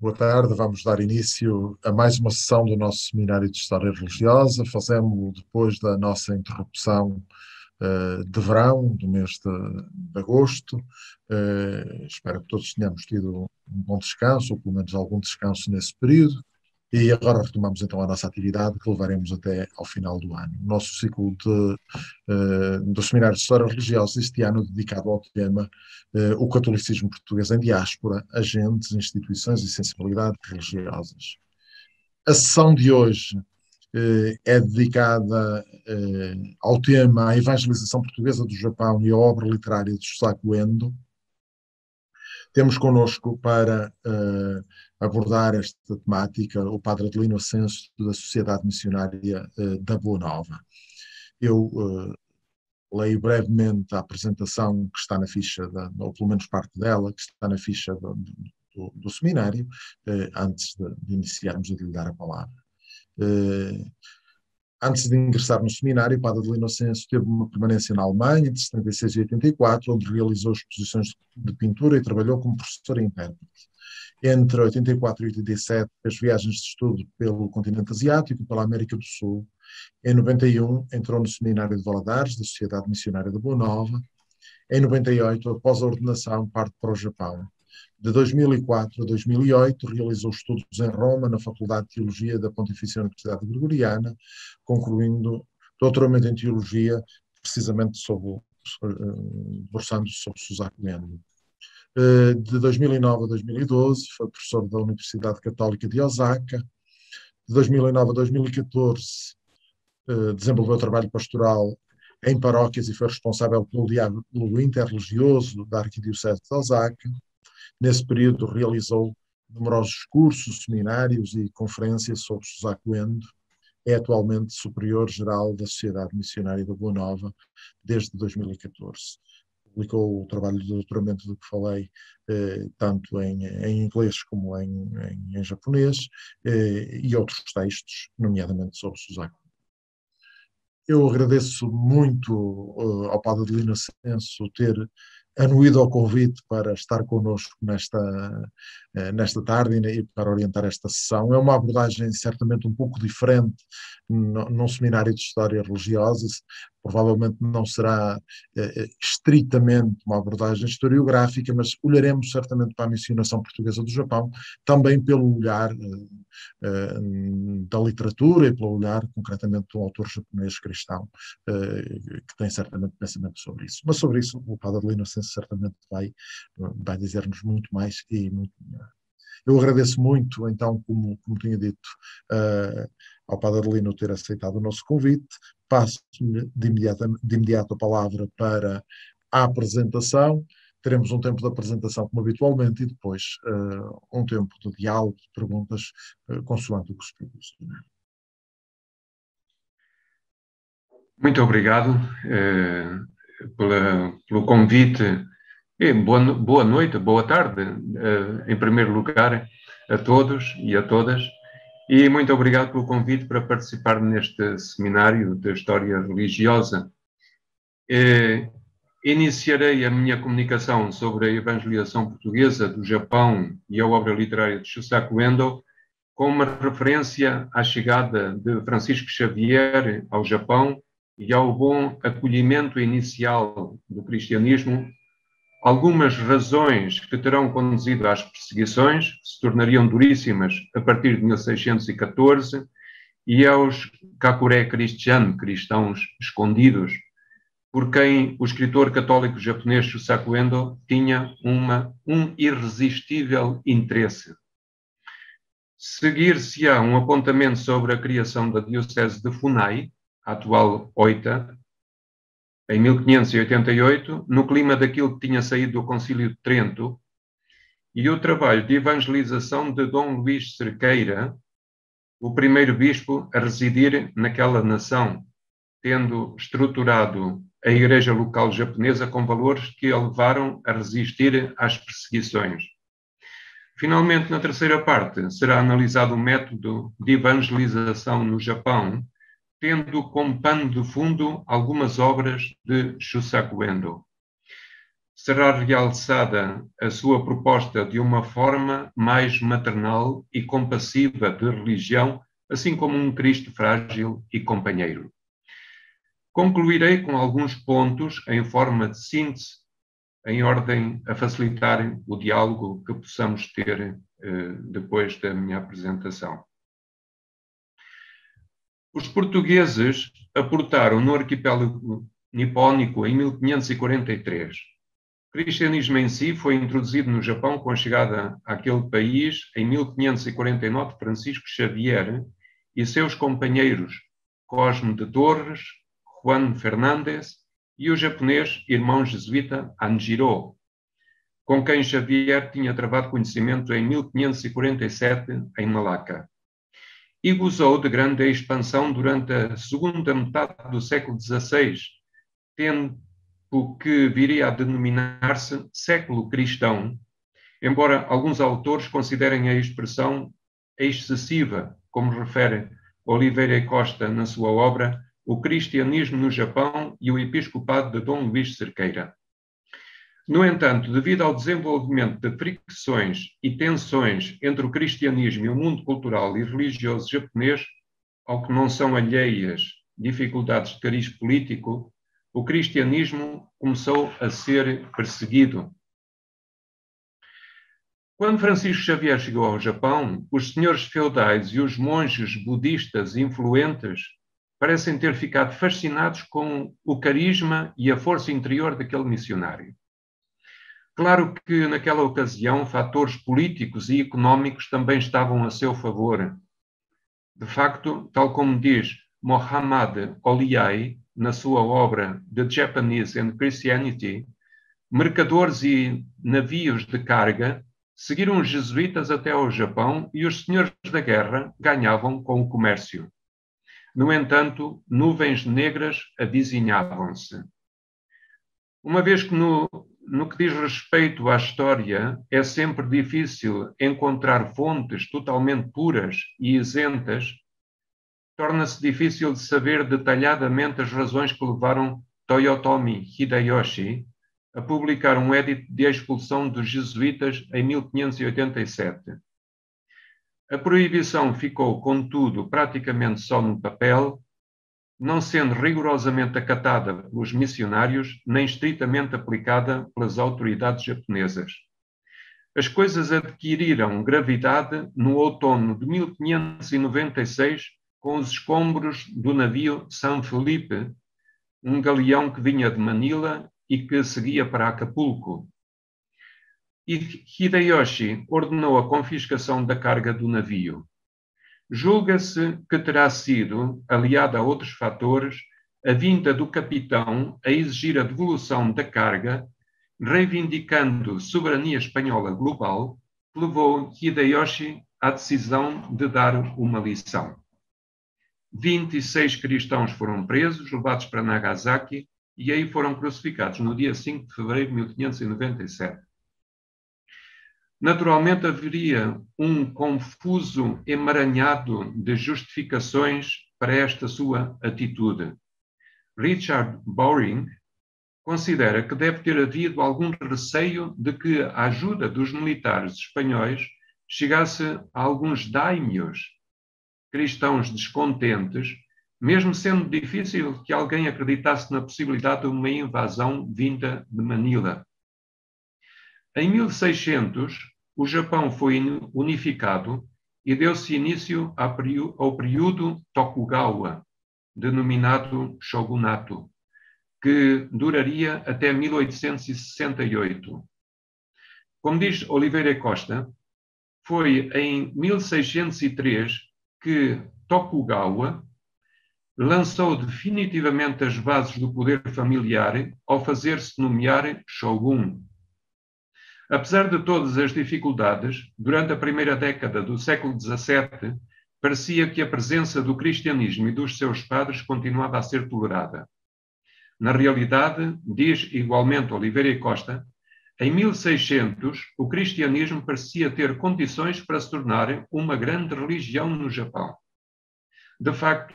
Boa tarde, vamos dar início a mais uma sessão do nosso Seminário de História Religiosa. Fazemos-lo depois da nossa interrupção de verão, do mês de agosto. Espero que todos tenhamos tido um bom descanso, ou pelo menos algum descanso nesse período. E agora retomamos então a nossa atividade, que levaremos até ao final do ano. O nosso ciclo do Seminário de História Religiosa, este ano dedicado ao tema o catolicismo português em diáspora, agentes, instituições e sensibilidades religiosas. A sessão de hoje é dedicada ao tema a evangelização portuguesa do Japão e a obra literária de Shusaku Endo. Temos connosco para abordar esta temática o padre Adelino Ascenso, da Sociedade Missionária da Boa Nova. Eu leio brevemente a apresentação que está na ficha, ou pelo menos parte dela, que está na ficha do seminário, antes de iniciarmos a lhe dar a palavra. Antes de ingressar no seminário, o padre Adelino Ascenso teve uma permanência na Alemanha, entre 76 e 84, onde realizou exposições de pintura e trabalhou como professor e intérprete. Entre 84 e 87, fez viagens de estudo pelo continente asiático e pela América do Sul. Em 91, entrou no Seminário de Valadares, da Sociedade Missionária da Boa Nova. Em 98, após a ordenação, parte para o Japão. De 2004 a 2008, realizou estudos em Roma, na Faculdade de Teologia da Pontifícia Universidade Gregoriana, concluindo doutoramento em Teologia, precisamente debruçando-se sobre Shusaku Endo. De 2009 a 2012, foi professor da Universidade Católica de Osaka. De 2009 a 2014, desenvolveu trabalho pastoral em paróquias e foi responsável pelo diálogo interreligioso da Arquidiocese de Osaka. Nesse período realizou numerosos cursos, seminários e conferências sobre Shusaku Endo. É atualmente superior-geral da Sociedade Missionária da Boa Nova desde 2014. Publicou o trabalho de doutoramento do que falei, tanto em inglês como em japonês, e outros textos, nomeadamente sobre Shusaku. Eu agradeço muito ao padre Adelino Ascenso ter anuído ao convite para estar connosco nesta tarde e para orientar esta sessão. É uma abordagem certamente um pouco diferente num seminário de História Religiosa. Provavelmente não será estritamente uma abordagem historiográfica, mas olharemos certamente para a missionação portuguesa do Japão, também pelo olhar da literatura e pelo olhar concretamente de um autor japonês cristão, que tem certamente pensamento sobre isso. Mas sobre isso o padre Adelino Ascenso certamente vai dizer-nos muito mais e muito melhor. Eu agradeço muito, então, como tinha dito, ao padre Adelino ter aceitado o nosso convite. Passo-lhe de imediato a palavra para a apresentação. Teremos um tempo de apresentação como habitualmente e depois um tempo de diálogo, de perguntas, consoante o que se propôs. Muito obrigado pelo convite. E boa noite, boa tarde, em primeiro lugar, a todos e a todas. E muito obrigado pelo convite para participar neste seminário de História Religiosa. Iniciarei a minha comunicação sobre a evangelização portuguesa do Japão e a obra literária de Shusaku Endo com uma referência à chegada de Francisco Xavier ao Japão e ao bom acolhimento inicial do cristianismo, algumas razões que terão conduzido às perseguições, que se tornariam duríssimas a partir de 1614, e aos Kakure Christian, cristãos escondidos, por quem o escritor católico japonês Shusaku Endo tinha um irresistível interesse. Seguir-se-á um apontamento sobre a criação da Diocese de Funai, a atual Oita, em 1588, no clima daquilo que tinha saído do Concílio de Trento, e o trabalho de evangelização de Dom Luís Cerqueira, o primeiro bispo a residir naquela nação, tendo estruturado a igreja local japonesa com valores que a levaram a resistir às perseguições. Finalmente, na terceira parte, será analisado o método de evangelização no Japão, tendo como pano de fundo algumas obras de Shusaku Endo. será realçada a sua proposta de uma forma mais maternal e compassiva de religião, assim como um Cristo frágil e companheiro. Concluirei com alguns pontos em forma de síntese, em ordem a facilitar o diálogo que possamos ter depois da minha apresentação. Os portugueses aportaram no arquipélago nipónico em 1543. O cristianismo em si foi introduzido no Japão com a chegada àquele país em 1549 Francisco Xavier e seus companheiros Cosme de Torres, Juan Fernández e o japonês irmão jesuíta Anjiro, com quem Xavier tinha travado conhecimento em 1547 em Malaca. E gozou de grande expansão durante a segunda metade do século XVI, tempo que viria a denominar-se século cristão, embora alguns autores considerem a expressão excessiva, como refere Oliveira e Costa na sua obra O Cristianismo no Japão e o Episcopado de Dom Luís Cerqueira. No entanto, devido ao desenvolvimento de fricções e tensões entre o cristianismo e o mundo cultural e religioso japonês, ao que não são alheias dificuldades de cariz político, o cristianismo começou a ser perseguido. Quando Francisco Xavier chegou ao Japão, os senhores feudais e os monges budistas influentes parecem ter ficado fascinados com o carisma e a força interior daquele missionário. Claro que, naquela ocasião, fatores políticos e económicos também estavam a seu favor. De facto, tal como diz Mohammad Oliai, na sua obra The Japanese and Christianity, mercadores e navios de carga seguiram os jesuítas até ao Japão e os senhores da guerra ganhavam com o comércio. No entanto, nuvens negras avizinhavam-se. Uma vez que no que diz respeito à história, é sempre difícil encontrar fontes totalmente puras e isentas, torna-se difícil de saber detalhadamente as razões que levaram Toyotomi Hideyoshi a publicar um edito de expulsão dos jesuítas em 1587. A proibição ficou, contudo, praticamente só no papel, não sendo rigorosamente acatada pelos missionários, nem estritamente aplicada pelas autoridades japonesas. As coisas adquiriram gravidade no outono de 1596, com os escombros do navio San Felipe, um galeão que vinha de Manila e que seguia para Acapulco. E Hideyoshi ordenou a confiscação da carga do navio. Julga-se que terá sido, aliada a outros fatores, a vinda do capitão a exigir a devolução da carga, reivindicando soberania espanhola global, que levou Hideyoshi à decisão de dar uma lição. 26 cristãos foram presos, levados para Nagasaki, e aí foram crucificados no dia 5 de fevereiro de 1597. Naturalmente, haveria um confuso emaranhado de justificações para esta sua atitude. Richard Bowring considera que deve ter havido algum receio de que a ajuda dos militares espanhóis chegasse a alguns daimyos cristãos descontentes, mesmo sendo difícil que alguém acreditasse na possibilidade de uma invasão vinda de Manila. Em 1600, o Japão foi unificado e deu-se início ao período Tokugawa, denominado Shogunato, que duraria até 1868. Como diz Oliveira Costa, foi em 1603 que Tokugawa lançou definitivamente as bases do poder familiar ao fazer-se nomear Shogun. Apesar de todas as dificuldades, durante a primeira década do século XVII, parecia que a presença do cristianismo e dos seus padres continuava a ser tolerada. Na realidade, diz igualmente Oliveira Costa, em 1600, o cristianismo parecia ter condições para se tornar uma grande religião no Japão. De facto,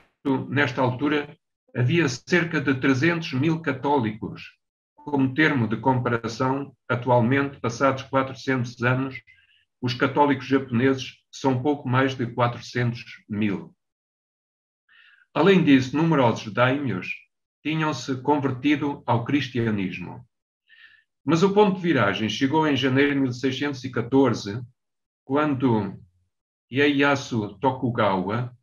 nesta altura, havia cerca de 300 mil católicos, como termo de comparação, atualmente, passados 400 anos, os católicos japoneses são pouco mais de 400 mil. Além disso, numerosos daimyos tinham-se convertido ao cristianismo. Mas o ponto de viragem chegou em janeiro de 1614, quando Ieyasu Tokugawa,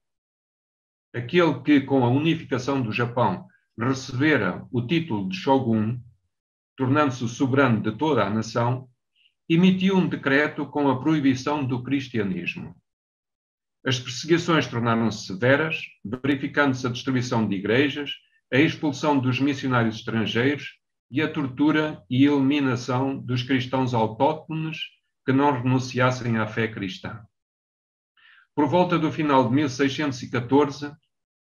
aquele que, com a unificação do Japão, recebera o título de shogun, tornando-se o soberano de toda a nação, emitiu um decreto com a proibição do cristianismo. As perseguições tornaram-se severas, verificando-se a destruição de igrejas, a expulsão dos missionários estrangeiros e a tortura e eliminação dos cristãos autóctones que não renunciassem à fé cristã. Por volta do final de 1614,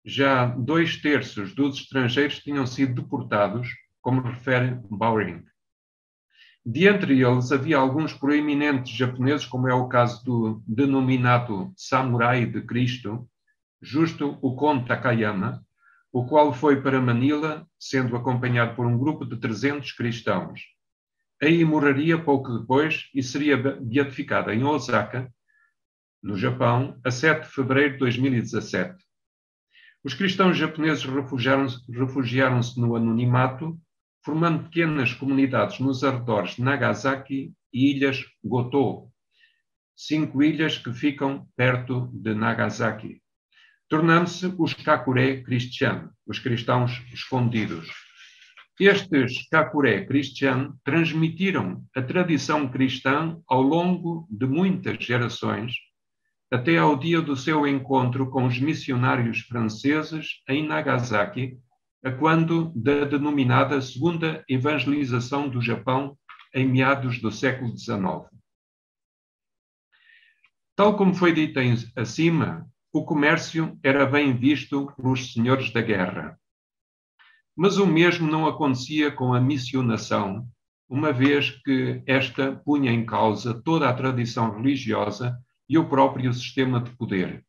já 2/3 dos estrangeiros tinham sido deportados, como refere Bowring. De entre eles havia alguns proeminentes japoneses, como é o caso do denominado Samurai de Cristo, Justo o Conde Takayama, o qual foi para Manila, sendo acompanhado por um grupo de 300 cristãos. Aí morreria pouco depois e seria beatificado em Osaka, no Japão, a 7 de fevereiro de 2017. Os cristãos japoneses refugiaram-se no anonimato, formando pequenas comunidades nos arredores de Nagasaki e ilhas Goto, 5 ilhas que ficam perto de Nagasaki, tornando-se os Kakure Christian, os cristãos escondidos. Estes Kakure Christian transmitiram a tradição cristã ao longo de muitas gerações, até ao dia do seu encontro com os missionários franceses em Nagasaki, a quando da denominada Segunda Evangelização do Japão em meados do século XIX. Tal como foi dito acima, o comércio era bem visto pelos senhores da guerra. Mas o mesmo não acontecia com a missionação, uma vez que esta punha em causa toda a tradição religiosa e o próprio sistema de poder.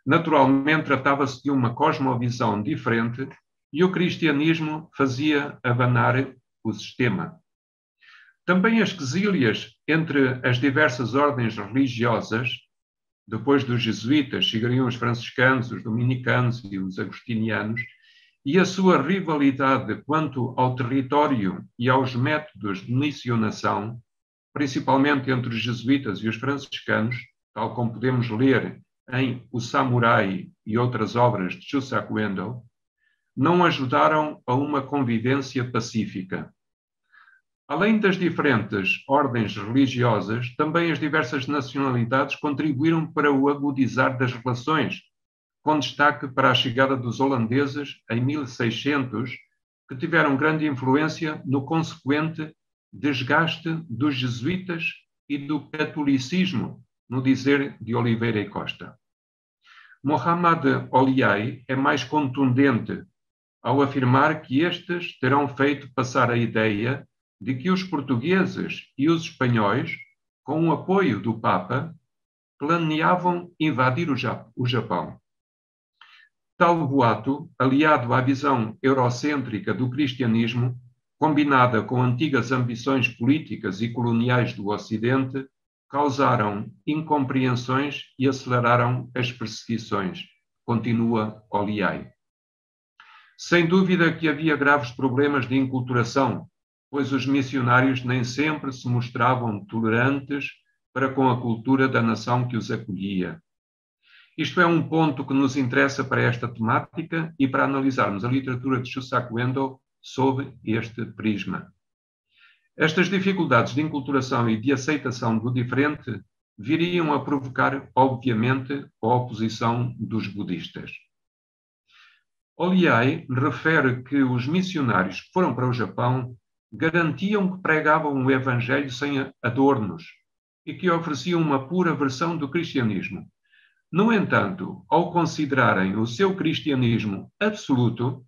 Naturalmente, tratava-se de uma cosmovisão diferente e o cristianismo fazia abanar o sistema. Também as quesílias entre as diversas ordens religiosas, depois dos jesuítas, chegariam os franciscanos, os dominicanos e os agostinianos, e a sua rivalidade quanto ao território e aos métodos de missionação, principalmente entre os jesuítas e os franciscanos, tal como podemos ler em O Samurai e outras obras de Shusaku Endo, não ajudaram a uma convivência pacífica. Além das diferentes ordens religiosas, também as diversas nacionalidades contribuíram para o agudizar das relações, com destaque para a chegada dos holandeses em 1600, que tiveram grande influência no consequente desgaste dos jesuítas e do catolicismo, no dizer de Oliveira e Costa. Muhammad Oliai é mais contundente ao afirmar que estes terão feito passar a ideia de que os portugueses e os espanhóis, com o apoio do Papa, planeavam invadir o Japão. Tal boato, aliado à visão eurocêntrica do cristianismo, combinada com antigas ambições políticas e coloniais do Ocidente, causaram incompreensões e aceleraram as perseguições, continua Oliai. Sem dúvida que havia graves problemas de enculturação, pois os missionários nem sempre se mostravam tolerantes para com a cultura da nação que os acolhia. Isto é um ponto que nos interessa para esta temática e para analisarmos a literatura de Shusaku Endo sob este prisma. Estas dificuldades de enculturação e de aceitação do diferente viriam a provocar, obviamente, a oposição dos budistas. Oliai refere que os missionários que foram para o Japão garantiam que pregavam o Evangelho sem adornos e que ofereciam uma pura versão do cristianismo. No entanto, ao considerarem o seu cristianismo absoluto,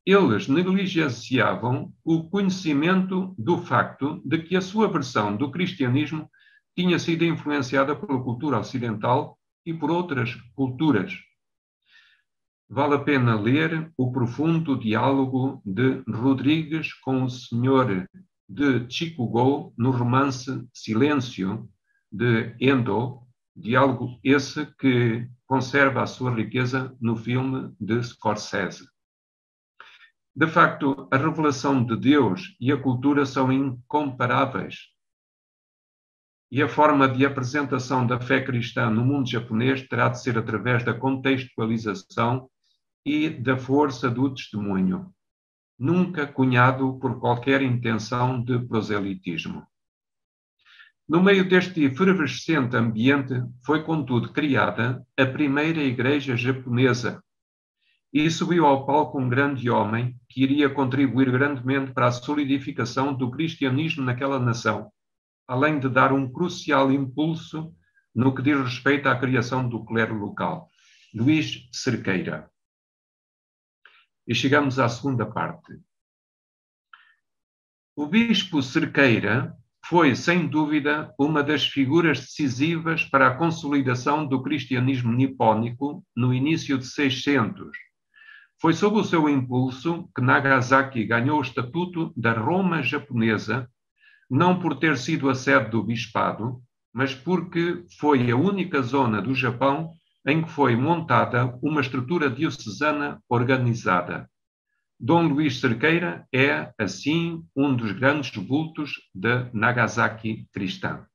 eles negligenciavam o conhecimento do facto de que a sua versão do cristianismo tinha sido influenciada pela cultura ocidental e por outras culturas. Vale a pena ler o profundo diálogo de Rodrigues com o Senhor de Chikugo no romance Silêncio, de Endo, diálogo esse que conserva a sua riqueza no filme de Scorsese. De facto, a revelação de Deus e a cultura são incomparáveis. E a forma de apresentação da fé cristã no mundo japonês terá de ser através da contextualização e da força do testemunho, nunca cunhado por qualquer intenção de proselitismo. No meio deste efervescente ambiente, foi, contudo, criada a primeira igreja japonesa e subiu ao palco um grande homem que iria contribuir grandemente para a solidificação do cristianismo naquela nação, além de dar um crucial impulso no que diz respeito à criação do clero local, Luís Cerqueira. E chegamos à segunda parte. O bispo Cerqueira foi, sem dúvida, uma das figuras decisivas para a consolidação do cristianismo nipónico no início de 600. Foi sob o seu impulso que Nagasaki ganhou o estatuto da Roma japonesa, não por ter sido a sede do bispado, mas porque foi a única zona do Japão em que foi montada uma estrutura diocesana organizada. Dom Luís Cerqueira é, assim, um dos grandes vultos da Nagasaki cristã.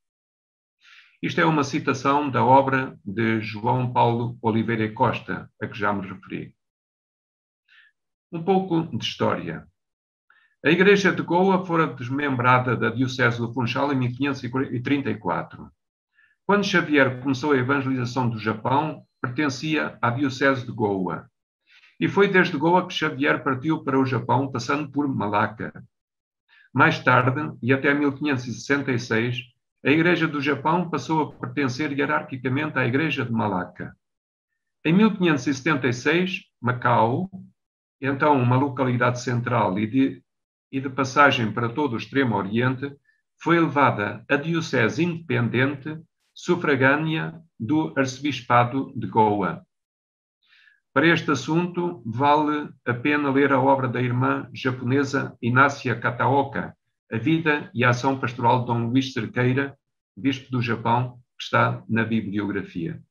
Isto é uma citação da obra de João Paulo Oliveira e Costa, a que já me referi. Um pouco de história. A Igreja de Goa fora desmembrada da Diocese do Funchal em 1534. Quando Xavier começou a evangelização do Japão, pertencia à Diocese de Goa. E foi desde Goa que Xavier partiu para o Japão, passando por Malaca. Mais tarde, e até 1566, a Igreja do Japão passou a pertencer hierarquicamente à Igreja de Malaca. Em 1576, Macau, então uma localidade central e de passagem para todo o Extremo Oriente, foi elevada a diocese independente, sufragânea do Arcebispado de Goa. Para este assunto, vale a pena ler a obra da irmã japonesa Inácia Kataoka, A Vida e a Ação Pastoral de Dom Luís Cerqueira, bispo do Japão, que está na bibliografia.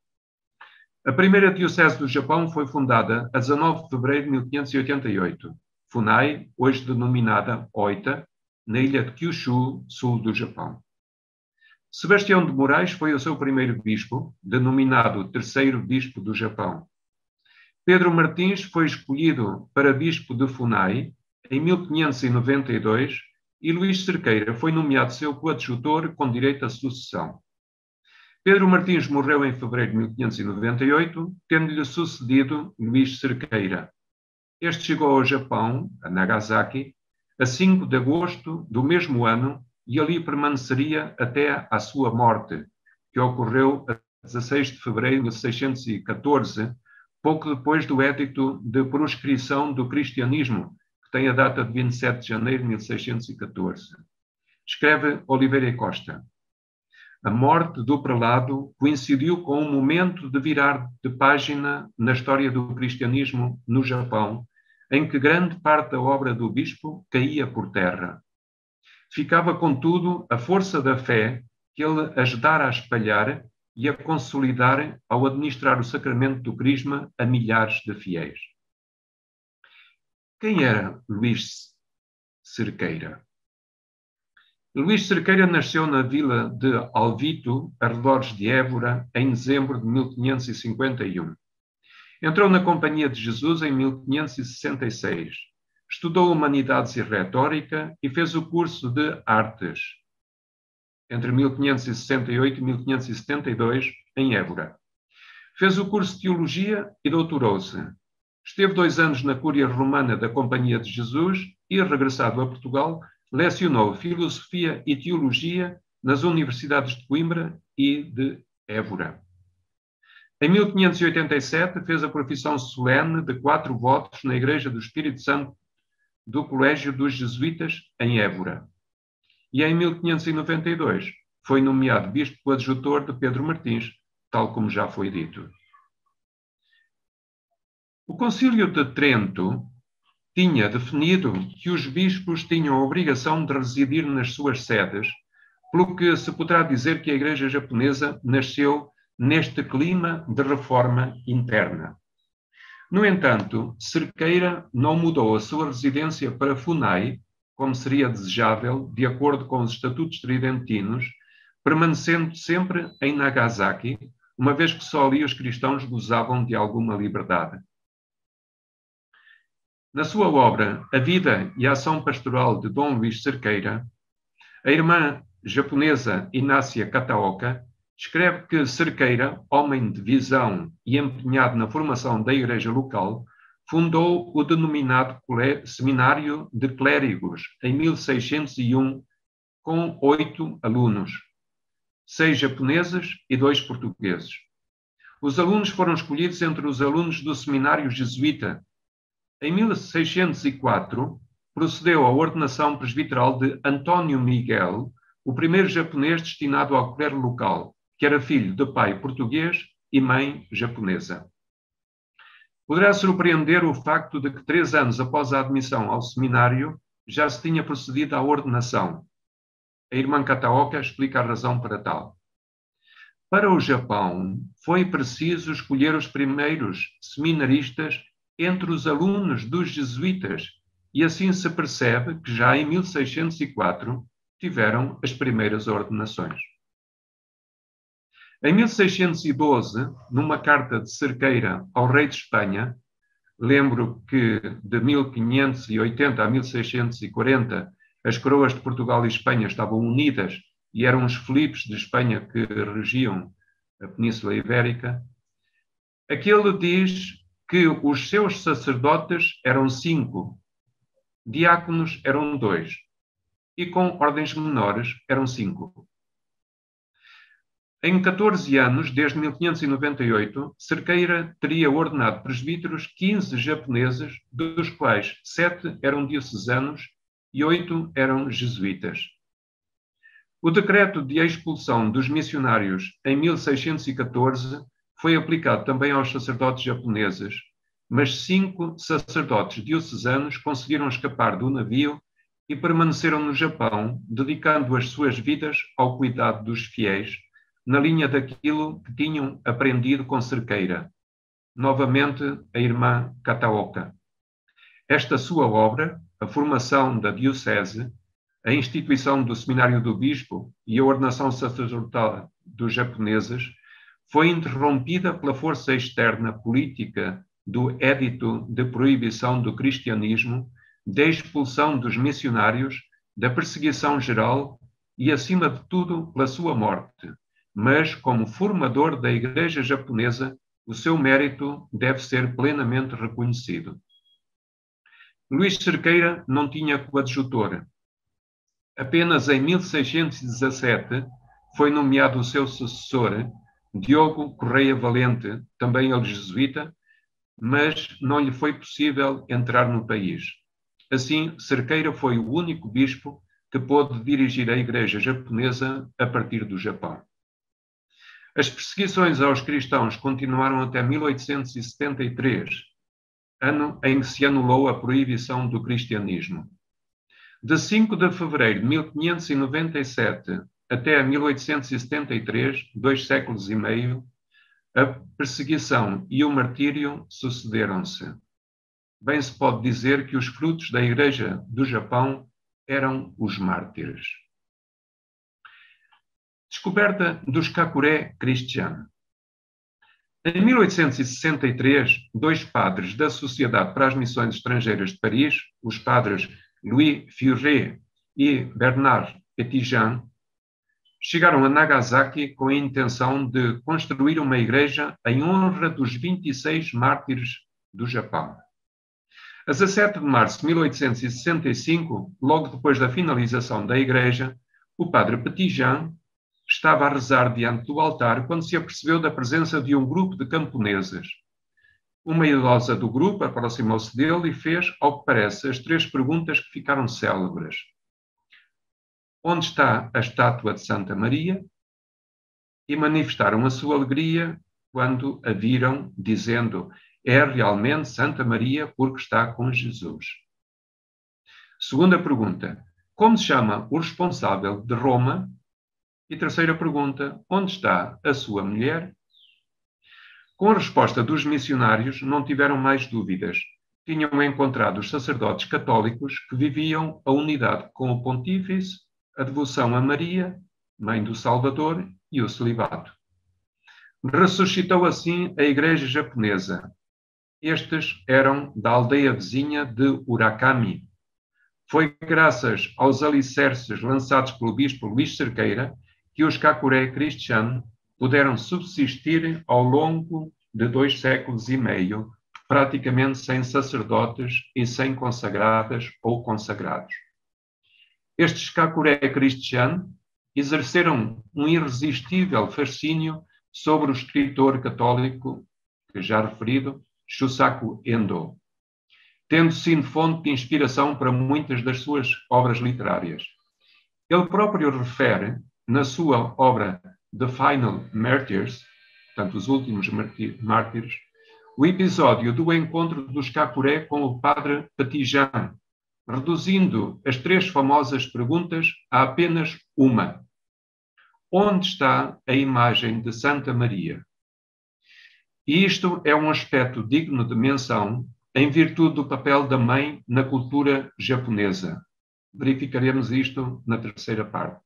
A primeira diocese do Japão foi fundada a 19 de fevereiro de 1588, Funai, hoje denominada Oita, na ilha de Kyushu, sul do Japão. Sebastião de Moraes foi o seu primeiro bispo, denominado terceiro bispo do Japão. Pedro Martins foi escolhido para bispo de Funai em 1592 e Luís Cerqueira foi nomeado seu coadjutor com direito à sucessão. Pedro Martins morreu em fevereiro de 1598, tendo-lhe sucedido Luís Cerqueira. Este chegou ao Japão, a Nagasaki, a 5 de agosto do mesmo ano e ali permaneceria até à sua morte, que ocorreu a 16 de fevereiro de 1614, pouco depois do Édito de Proscrição do Cristianismo, que tem a data de 27 de janeiro de 1614. Escreve Oliveira e Costa. A morte do prelado coincidiu com um momento de virar de página na história do cristianismo no Japão, em que grande parte da obra do bispo caía por terra. Ficava, contudo, a força da fé que ele ajudara a espalhar e a consolidar ao administrar o sacramento do crisma a milhares de fiéis. Quem era Luís Cerqueira? Luís Cerqueira nasceu na vila de Alvito, arredores de Évora, em dezembro de 1551. Entrou na Companhia de Jesus em 1566. Estudou Humanidades e Retórica e fez o curso de Artes, entre 1568 e 1572, em Évora. Fez o curso de Teologia e doutorou-se. Esteve 2 anos na Cúria Romana da Companhia de Jesus e, regressado a Portugal, lecionou Filosofia e Teologia nas universidades de Coimbra e de Évora. Em 1587, fez a profissão solene de 4 votos na Igreja do Espírito Santo do Colégio dos Jesuítas, em Évora. E em 1592 foi nomeado bispo coadjutor de Pedro Martins, tal como já foi dito. O Concílio de Trento tinha definido que os bispos tinham a obrigação de residir nas suas sedes, pelo que se poderá dizer que a Igreja japonesa nasceu neste clima de reforma interna. No entanto, Cerqueira não mudou a sua residência para Funai, como seria desejável, de acordo com os estatutos tridentinos, permanecendo sempre em Nagasaki, uma vez que só ali os cristãos gozavam de alguma liberdade. Na sua obra A Vida e a Ação Pastoral de Dom Luís Cerqueira, a irmã japonesa Inácia Kataoka escreve que Cerqueira, homem de visão e empenhado na formação da igreja local, fundou o denominado Seminário de Clérigos em 1601, com 8 alunos, 6 japoneses e 2 portugueses. Os alunos foram escolhidos entre os alunos do Seminário Jesuíta. Em 1604, procedeu à ordenação presbiteral de Antônio Miguel, o primeiro japonês destinado ao clero local, que era filho de pai português e mãe japonesa. Poderá surpreender o facto de que 3 anos após a admissão ao seminário já se tinha procedido à ordenação. A irmã Kataoka explica a razão para tal. Para o Japão, foi preciso escolher os primeiros seminaristas entre os alunos dos jesuítas, e assim se percebe que já em 1604 tiveram as primeiras ordenações. Em 1612, numa carta de Cerqueira ao rei de Espanha, lembro que de 1580 a 1640 as coroas de Portugal e Espanha estavam unidas e eram os Filipes de Espanha que regiam a Península Ibérica, aquele diz que os seus sacerdotes eram 5, diáconos eram 2 e com ordens menores eram 5. Em 14 anos, desde 1598, Cerqueira teria ordenado presbíteros 15 japoneses, dos quais 7 eram diocesanos e 8 eram jesuítas. O decreto de expulsão dos missionários em 1614 foi aplicado também aos sacerdotes japoneses, mas 5 sacerdotes diocesanos conseguiram escapar do navio e permaneceram no Japão, dedicando as suas vidas ao cuidado dos fiéis, na linha daquilo que tinham aprendido com Cerqueira. Novamente, a irmã Kataoka. Esta sua obra, a formação da diocese, a instituição do seminário do bispo e a ordenação sacerdotal dos japoneses, foi interrompida pela força externa política do Édito de Proibição do Cristianismo, da expulsão dos missionários, da perseguição geral e, acima de tudo, pela sua morte. Mas, como formador da Igreja japonesa, o seu mérito deve ser plenamente reconhecido. Luís Cerqueira não tinha coadjutor. Apenas em 1617 foi nomeado o seu sucessor, Diogo Correia Valente, também ele jesuíta, mas não lhe foi possível entrar no país. Assim, Cerqueira foi o único bispo que pôde dirigir a Igreja japonesa a partir do Japão. As perseguições aos cristãos continuaram até 1873, ano em que se anulou a proibição do cristianismo. De 5 de fevereiro de 1597 até 1873, 2 séculos e meio, a perseguição e o martírio sucederam-se. Bem se pode dizer que os frutos da Igreja do Japão eram os mártires. Descoberta dos Kakuré Christian. Em 1863, 2 padres da Sociedade para as Missões Estrangeiras de Paris, os padres Louis Furet e Bernard Petitjean, chegaram a Nagasaki com a intenção de construir uma igreja em honra dos 26 mártires do Japão. A 17 de março de 1865, logo depois da finalização da igreja, o padre Petitjean estava a rezar diante do altar quando se apercebeu da presença de um grupo de camponeses. Uma idosa do grupo aproximou-se dele e fez, ao que parece, as 3 perguntas que ficaram célebres. Onde está a estátua de Santa Maria? E manifestaram a sua alegria quando a viram, dizendo: É realmente Santa Maria porque está com Jesus. Segunda pergunta: como se chama o responsável de Roma? E terceira pergunta: onde está a sua mulher? Com a resposta dos missionários, não tiveram mais dúvidas. Tinham encontrado os sacerdotes católicos que viviam a unidade com o Pontífice, a devoção a Maria, Mãe do Salvador, e o celibato. Ressuscitou assim a Igreja japonesa. Estes eram da aldeia vizinha de Urakami. Foi graças aos alicerces lançados pelo bispo Luís Cerqueira que os Kakure Christian puderam subsistir ao longo de 2 séculos e meio, praticamente sem sacerdotes e sem consagradas ou consagrados. Estes Kakure Christian exerceram um irresistível fascínio sobre o escritor católico, que já referido, Shusaku Endo, tendo sido fonte de inspiração para muitas das suas obras literárias. Ele próprio refere, na sua obra The Final Martyrs, portanto, os últimos mártires, o episódio do encontro dos Kakure com o padre Patijan, reduzindo as 3 famosas perguntas a apenas uma: onde está a imagem de Santa Maria? E isto é um aspecto digno de menção em virtude do papel da mãe na cultura japonesa. Verificaremos isto na terceira parte.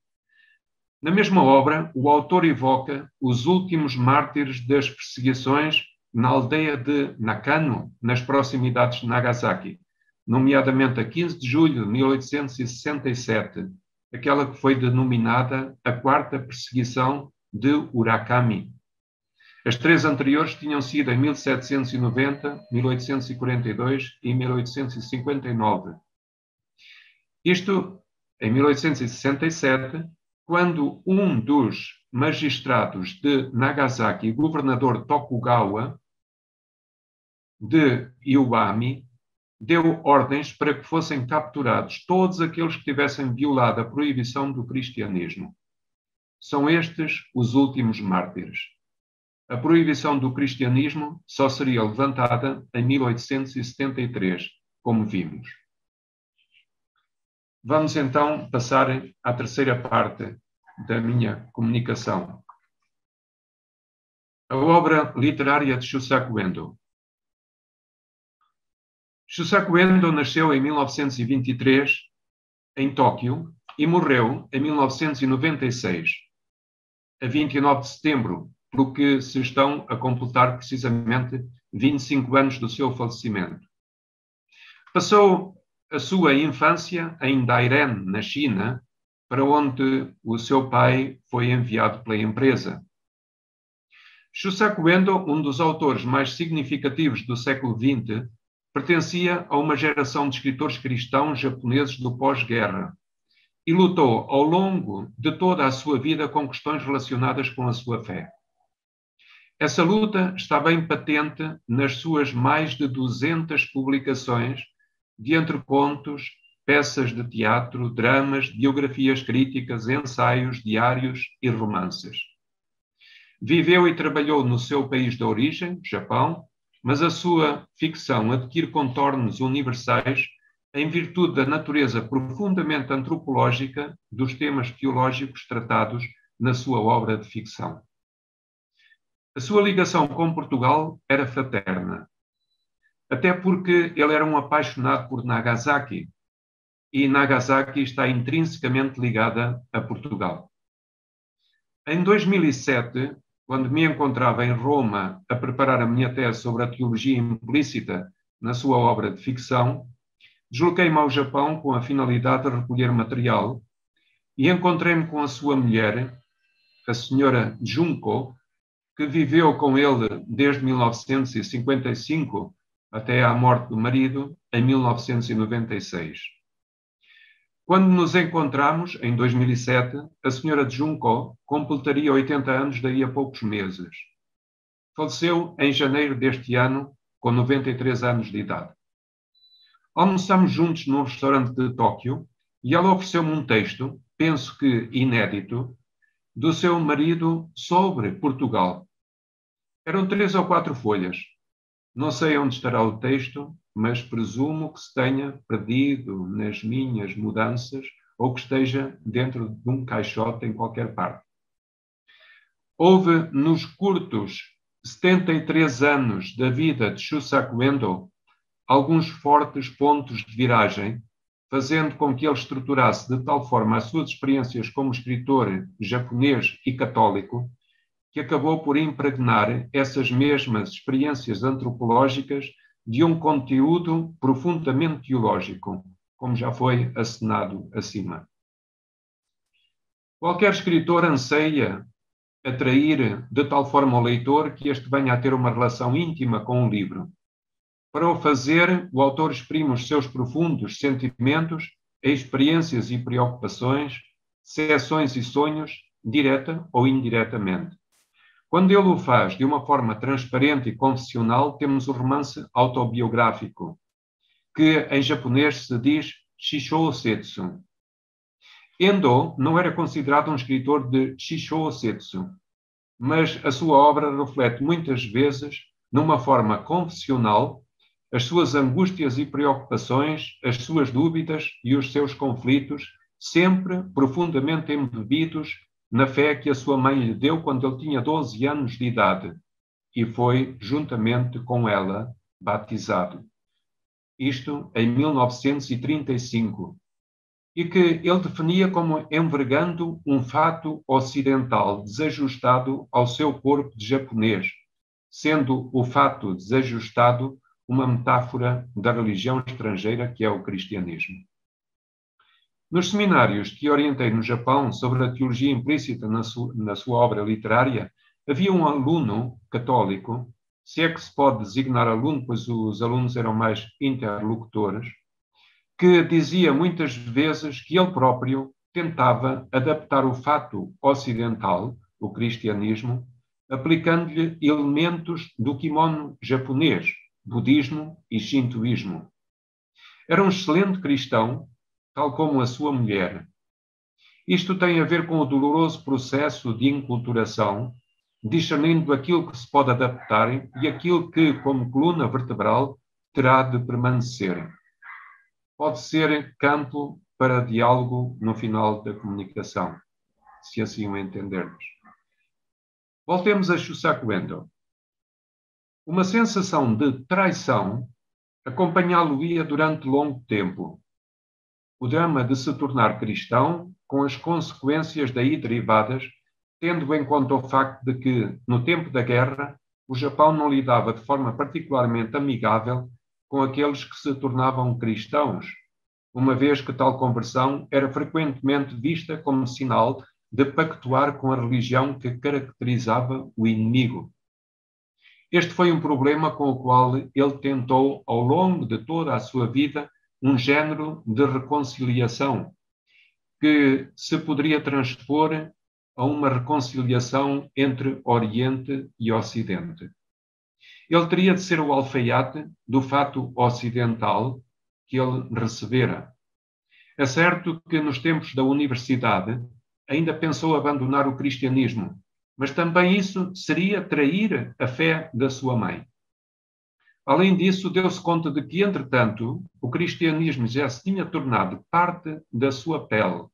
Na mesma obra, o autor evoca os últimos mártires das perseguições na aldeia de Nakano, nas proximidades de Nagasaki, nomeadamente a 15 de julho de 1867, aquela que foi denominada a quarta perseguição de Urakami. As 3 anteriores tinham sido em 1790, 1842 e 1859. Isto em 1867, quando um dos magistrados de Nagasaki, governador Tokugawa de Iwami, deu ordens para que fossem capturados todos aqueles que tivessem violado a proibição do cristianismo. São estes os últimos mártires. A proibição do cristianismo só seria levantada em 1873, como vimos. Vamos então passar à terceira parte da minha comunicação. A obra literária de Shusaku Endo. Shusaku Endo nasceu em 1923 em Tóquio e morreu em 1996, a 29 de setembro, pelo que se estão a completar precisamente 25 anos do seu falecimento. Passou a sua infância em Dairen, na China, para onde o seu pai foi enviado pela empresa. Shusaku Endo, um dos autores mais significativos do século XX, pertencia a uma geração de escritores cristãos japoneses do pós-guerra e lutou ao longo de toda a sua vida com questões relacionadas com a sua fé. Essa luta está bem patente nas suas mais de 200 publicações, de entre contos, peças de teatro, dramas, biografias críticas, ensaios, diários e romances. Viveu e trabalhou no seu país de origem, Japão, mas a sua ficção adquire contornos universais em virtude da natureza profundamente antropológica dos temas teológicos tratados na sua obra de ficção. A sua ligação com Portugal era fraterna, até porque ele era um apaixonado por Nagasaki, e Nagasaki está intrinsecamente ligada a Portugal. Em 2007, quando me encontrava em Roma a preparar a minha tese sobre a teologia implícita na sua obra de ficção, desloquei-me ao Japão com a finalidade de recolher material e encontrei-me com a sua mulher, a senhora Junko, que viveu com ele desde 1955 até à morte do marido, em 1996. Quando nos encontramos, em 2007, a senhora Junko completaria 80 anos daí a poucos meses. Faleceu em janeiro deste ano, com 93 anos de idade. Almoçamos juntos num restaurante de Tóquio e ela ofereceu-me um texto, penso que inédito, do seu marido sobre Portugal. Eram 3 ou 4 folhas. Não sei onde estará o texto, mas presumo que se tenha perdido nas minhas mudanças ou que esteja dentro de um caixote em qualquer parte. Houve nos curtos 73 anos da vida de Shusaku Endo alguns fortes pontos de viragem, fazendo com que ele estruturasse de tal forma as suas experiências como escritor japonês e católico, que acabou por impregnar essas mesmas experiências antropológicas de um conteúdo profundamente teológico, como já foi assinado acima. Qualquer escritor anseia atrair de tal forma o leitor que este venha a ter uma relação íntima com o livro. Para o fazer, o autor exprime os seus profundos sentimentos, experiências e preocupações, seções e sonhos, direta ou indiretamente. Quando ele o faz de uma forma transparente e confessional, temos o romance autobiográfico, que em japonês se diz shishōsetsu. Endo não era considerado um escritor de shishōsetsu, mas a sua obra reflete muitas vezes, numa forma confessional, as suas angústias e preocupações, as suas dúvidas e os seus conflitos, sempre profundamente embebidos na fé que a sua mãe lhe deu quando ele tinha 12 anos de idade e foi, juntamente com ela, batizado. Isto em 1935. E que ele definia como envergando um fato ocidental desajustado ao seu corpo de japonês, sendo o fato desajustado uma metáfora da religião estrangeira que é o cristianismo. Nos seminários que orientei no Japão sobre a teologia implícita na sua obra literária, havia um aluno católico, se é que se pode designar aluno, pois os alunos eram mais interlocutores, que dizia muitas vezes que ele próprio tentava adaptar o fato ocidental, o cristianismo, aplicando-lhe elementos do kimono japonês, budismo e shintoísmo. Era um excelente cristão, tal como a sua mulher. Isto tem a ver com o doloroso processo de enculturação, discernindo aquilo que se pode adaptar e aquilo que, como coluna vertebral, terá de permanecer. Pode ser campo para diálogo no final da comunicação, se assim o entendermos. Voltemos a Shusaku Endo. Uma sensação de traição acompanhá-lo-ia durante longo tempo. O drama de se tornar cristão, com as consequências daí derivadas, tendo em conta o facto de que, no tempo da guerra, o Japão não lidava de forma particularmente amigável com aqueles que se tornavam cristãos, uma vez que tal conversão era frequentemente vista como sinal de pactuar com a religião que caracterizava o inimigo. Este foi um problema com o qual ele tentou, ao longo de toda a sua vida, um género de reconciliação, que se poderia transpor a uma reconciliação entre Oriente e Ocidente. Ele teria de ser o alfaiate do fato ocidental que ele recebera. É certo que nos tempos da universidade ainda pensou abandonar o cristianismo, mas também isso seria trair a fé da sua mãe. Além disso, deu-se conta de que, entretanto, o cristianismo já se tinha tornado parte da sua pele,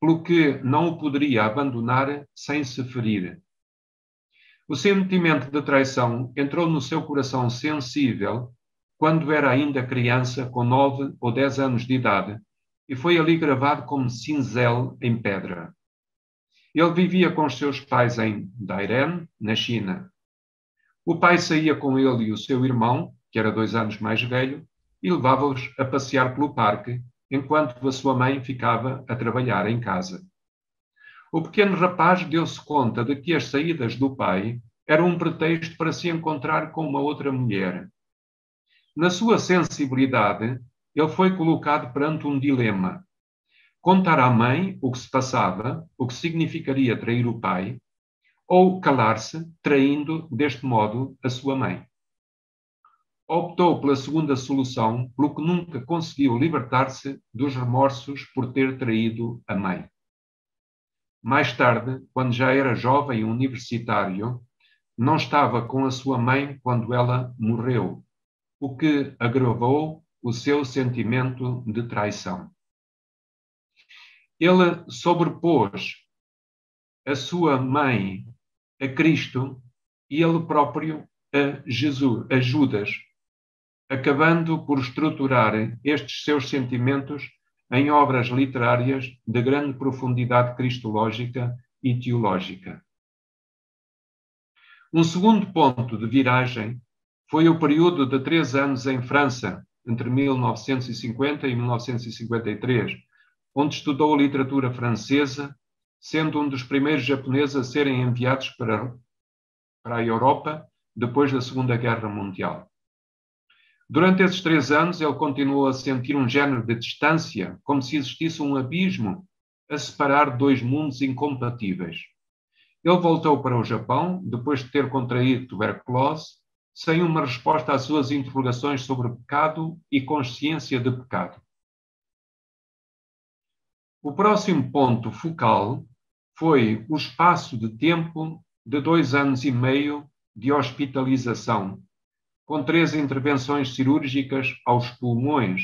pelo que não o poderia abandonar sem se ferir. O sentimento de traição entrou no seu coração sensível quando era ainda criança, com 9 ou 10 anos de idade, e foi ali gravado como cinzel em pedra. Ele vivia com os seus pais em Dairen, na China. O pai saía com ele e o seu irmão, que era 2 anos mais velho, e levava-os a passear pelo parque, enquanto a sua mãe ficava a trabalhar em casa. O pequeno rapaz deu-se conta de que as saídas do pai eram um pretexto para se encontrar com uma outra mulher. Na sua sensibilidade, ele foi colocado perante um dilema: contar à mãe o que se passava, o que significaria trair o pai, ou calar-se, traindo deste modo a sua mãe. Optou pela segunda solução, pelo que nunca conseguiu libertar-se dos remorsos por ter traído a mãe. Mais tarde, quando já era jovem universitário, não estava com a sua mãe quando ela morreu, o que agravou o seu sentimento de traição. Ele sobrepôs a sua mãe a Cristo e ele próprio a Judas, acabando por estruturar estes seus sentimentos em obras literárias de grande profundidade cristológica e teológica. Um segundo ponto de viragem foi o período de 3 anos em França, entre 1950 e 1953, onde estudou a literatura francesa, sendo um dos primeiros japoneses a serem enviados para a Europa depois da Segunda Guerra Mundial. Durante esses 3 anos, ele continuou a sentir um género de distância, como se existisse um abismo a separar dois mundos incompatíveis. Ele voltou para o Japão, depois de ter contraído tuberculose, sem uma resposta às suas interrogações sobre pecado e consciência de pecado. O próximo ponto focal foi o espaço de tempo de 2 anos e meio de hospitalização, com 3 intervenções cirúrgicas aos pulmões,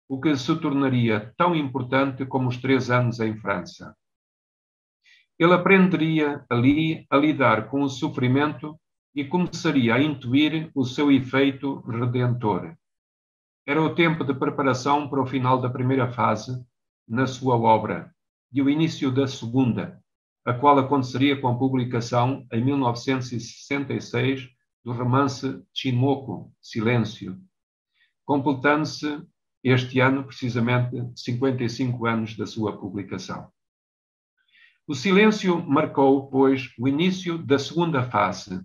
o que se tornaria tão importante como os 3 anos em França. Ele aprenderia ali a lidar com o sofrimento e começaria a intuir o seu efeito redentor. Era o tempo de preparação para o final da primeira fase na sua obra e o início da segunda, a qual aconteceria com a publicação em 1966 do romance Chinmoku, Silêncio, completando-se este ano, precisamente, 55 anos da sua publicação. O Silêncio marcou, pois, o início da segunda fase.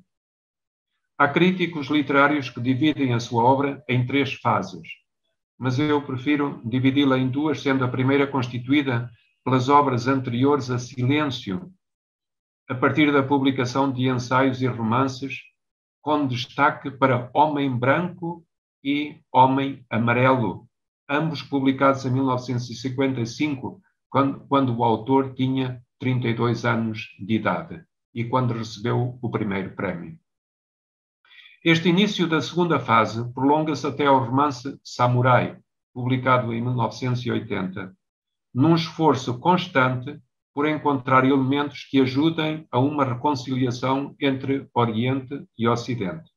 Há críticos literários que dividem a sua obra em 3 fases, mas eu prefiro dividi-la em 2, sendo a primeira constituída pelas obras anteriores a Silêncio, a partir da publicação de ensaios e romances, com destaque para Homem Branco e Homem Amarelo, ambos publicados em 1955, quando o autor tinha 32 anos de idade e quando recebeu o primeiro prémio. Este início da segunda fase prolonga-se até ao romance Samurai, publicado em 1980, num esforço constante por encontrar elementos que ajudem a uma reconciliação entre Oriente e Ocidente.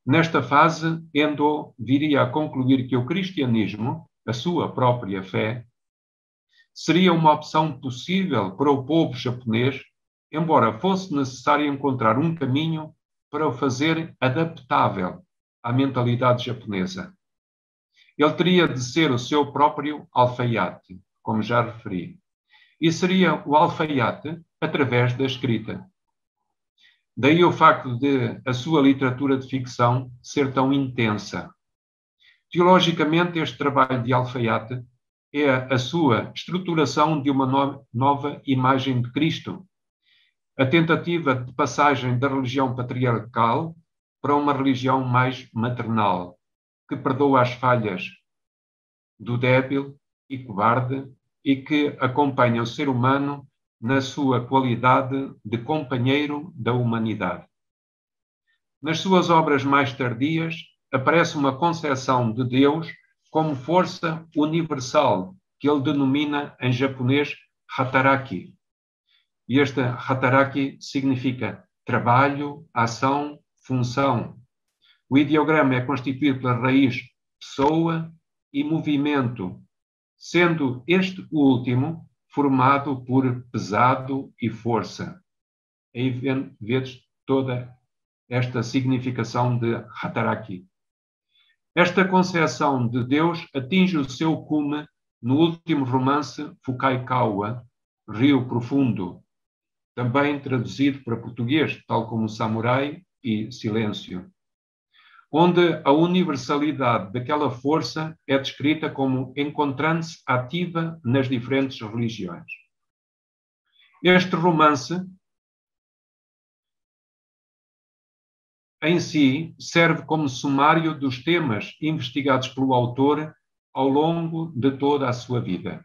Nesta fase, Endo viria a concluir que o cristianismo, a sua própria fé, seria uma opção possível para o povo japonês, embora fosse necessário encontrar um caminho para o fazer adaptável à mentalidade japonesa. Ele teria de ser o seu próprio alfaiate, como já referi, e seria o alfaiate através da escrita. Daí o facto de a sua literatura de ficção ser tão intensa. Teologicamente, este trabalho de alfaiate é a sua estruturação de uma nova imagem de Cristo, a tentativa de passagem da religião patriarcal para uma religião mais maternal, que perdoa as falhas do débil e covarde e que acompanha o ser humano na sua qualidade de companheiro da humanidade. Nas suas obras mais tardias, aparece uma concepção de Deus como força universal, que ele denomina em japonês Hataraki. E este Hataraki significa trabalho, ação, função. O ideograma é constituído pela raiz pessoa e movimento, sendo este último formado por pesado e força. Aí vês toda esta significação de Hataraki. Esta concepção de Deus atinge o seu cume no último romance Fukaikawa, Rio Profundo, também traduzido para português, tal como Samurai e Silêncio, onde a universalidade daquela força é descrita como encontrando-se ativa nas diferentes religiões. Este romance em si serve como sumário dos temas investigados pelo autor ao longo de toda a sua vida.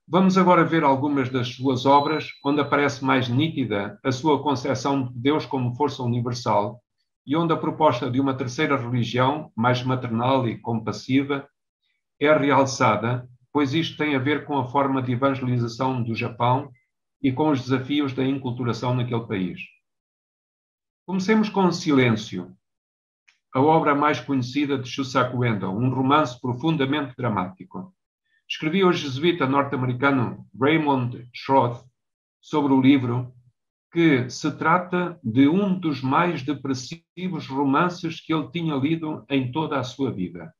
Vamos agora ver algumas das suas obras, onde aparece mais nítida a sua concepção de Deus como força universal e onde a proposta de uma terceira religião, mais maternal e compassiva, é realçada, pois isto tem a ver com a forma de evangelização do Japão e com os desafios da enculturação naquele país. Comecemos com Silêncio, a obra mais conhecida de Shusaku Endo, um romance profundamente dramático. Escrevia o jesuíta norte-americano Raymond Schroth sobre o livro que se trata de um dos mais depressivos romances que ele tinha lido em toda a sua vida.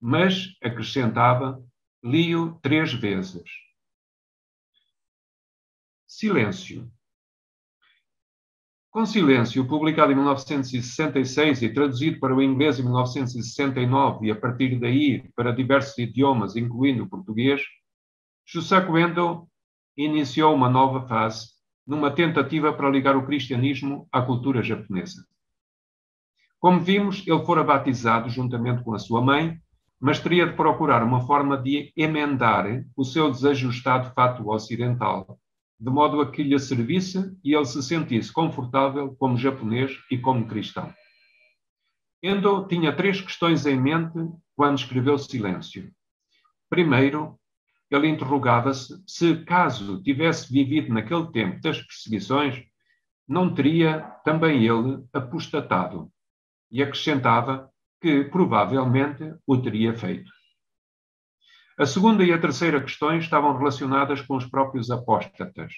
Mas, acrescentava, li-o 3 vezes. Silêncio. Com Silêncio, publicado em 1966 e traduzido para o inglês em 1969 e a partir daí para diversos idiomas, incluindo o português, Shusaku Endo iniciou uma nova fase numa tentativa para ligar o cristianismo à cultura japonesa. Como vimos, ele fora batizado juntamente com a sua mãe, mas teria de procurar uma forma de emendar o seu desajustado fato ocidental, de modo a que lhe servisse e ele se sentisse confortável como japonês e como cristão. Endo tinha 3 questões em mente quando escreveu Silêncio. Primeiro, ele interrogava-se se, caso tivesse vivido naquele tempo das perseguições, não teria também ele apostatado, e acrescentava que provavelmente o teria feito. A segunda e a terceira questões estavam relacionadas com os próprios apóstatas.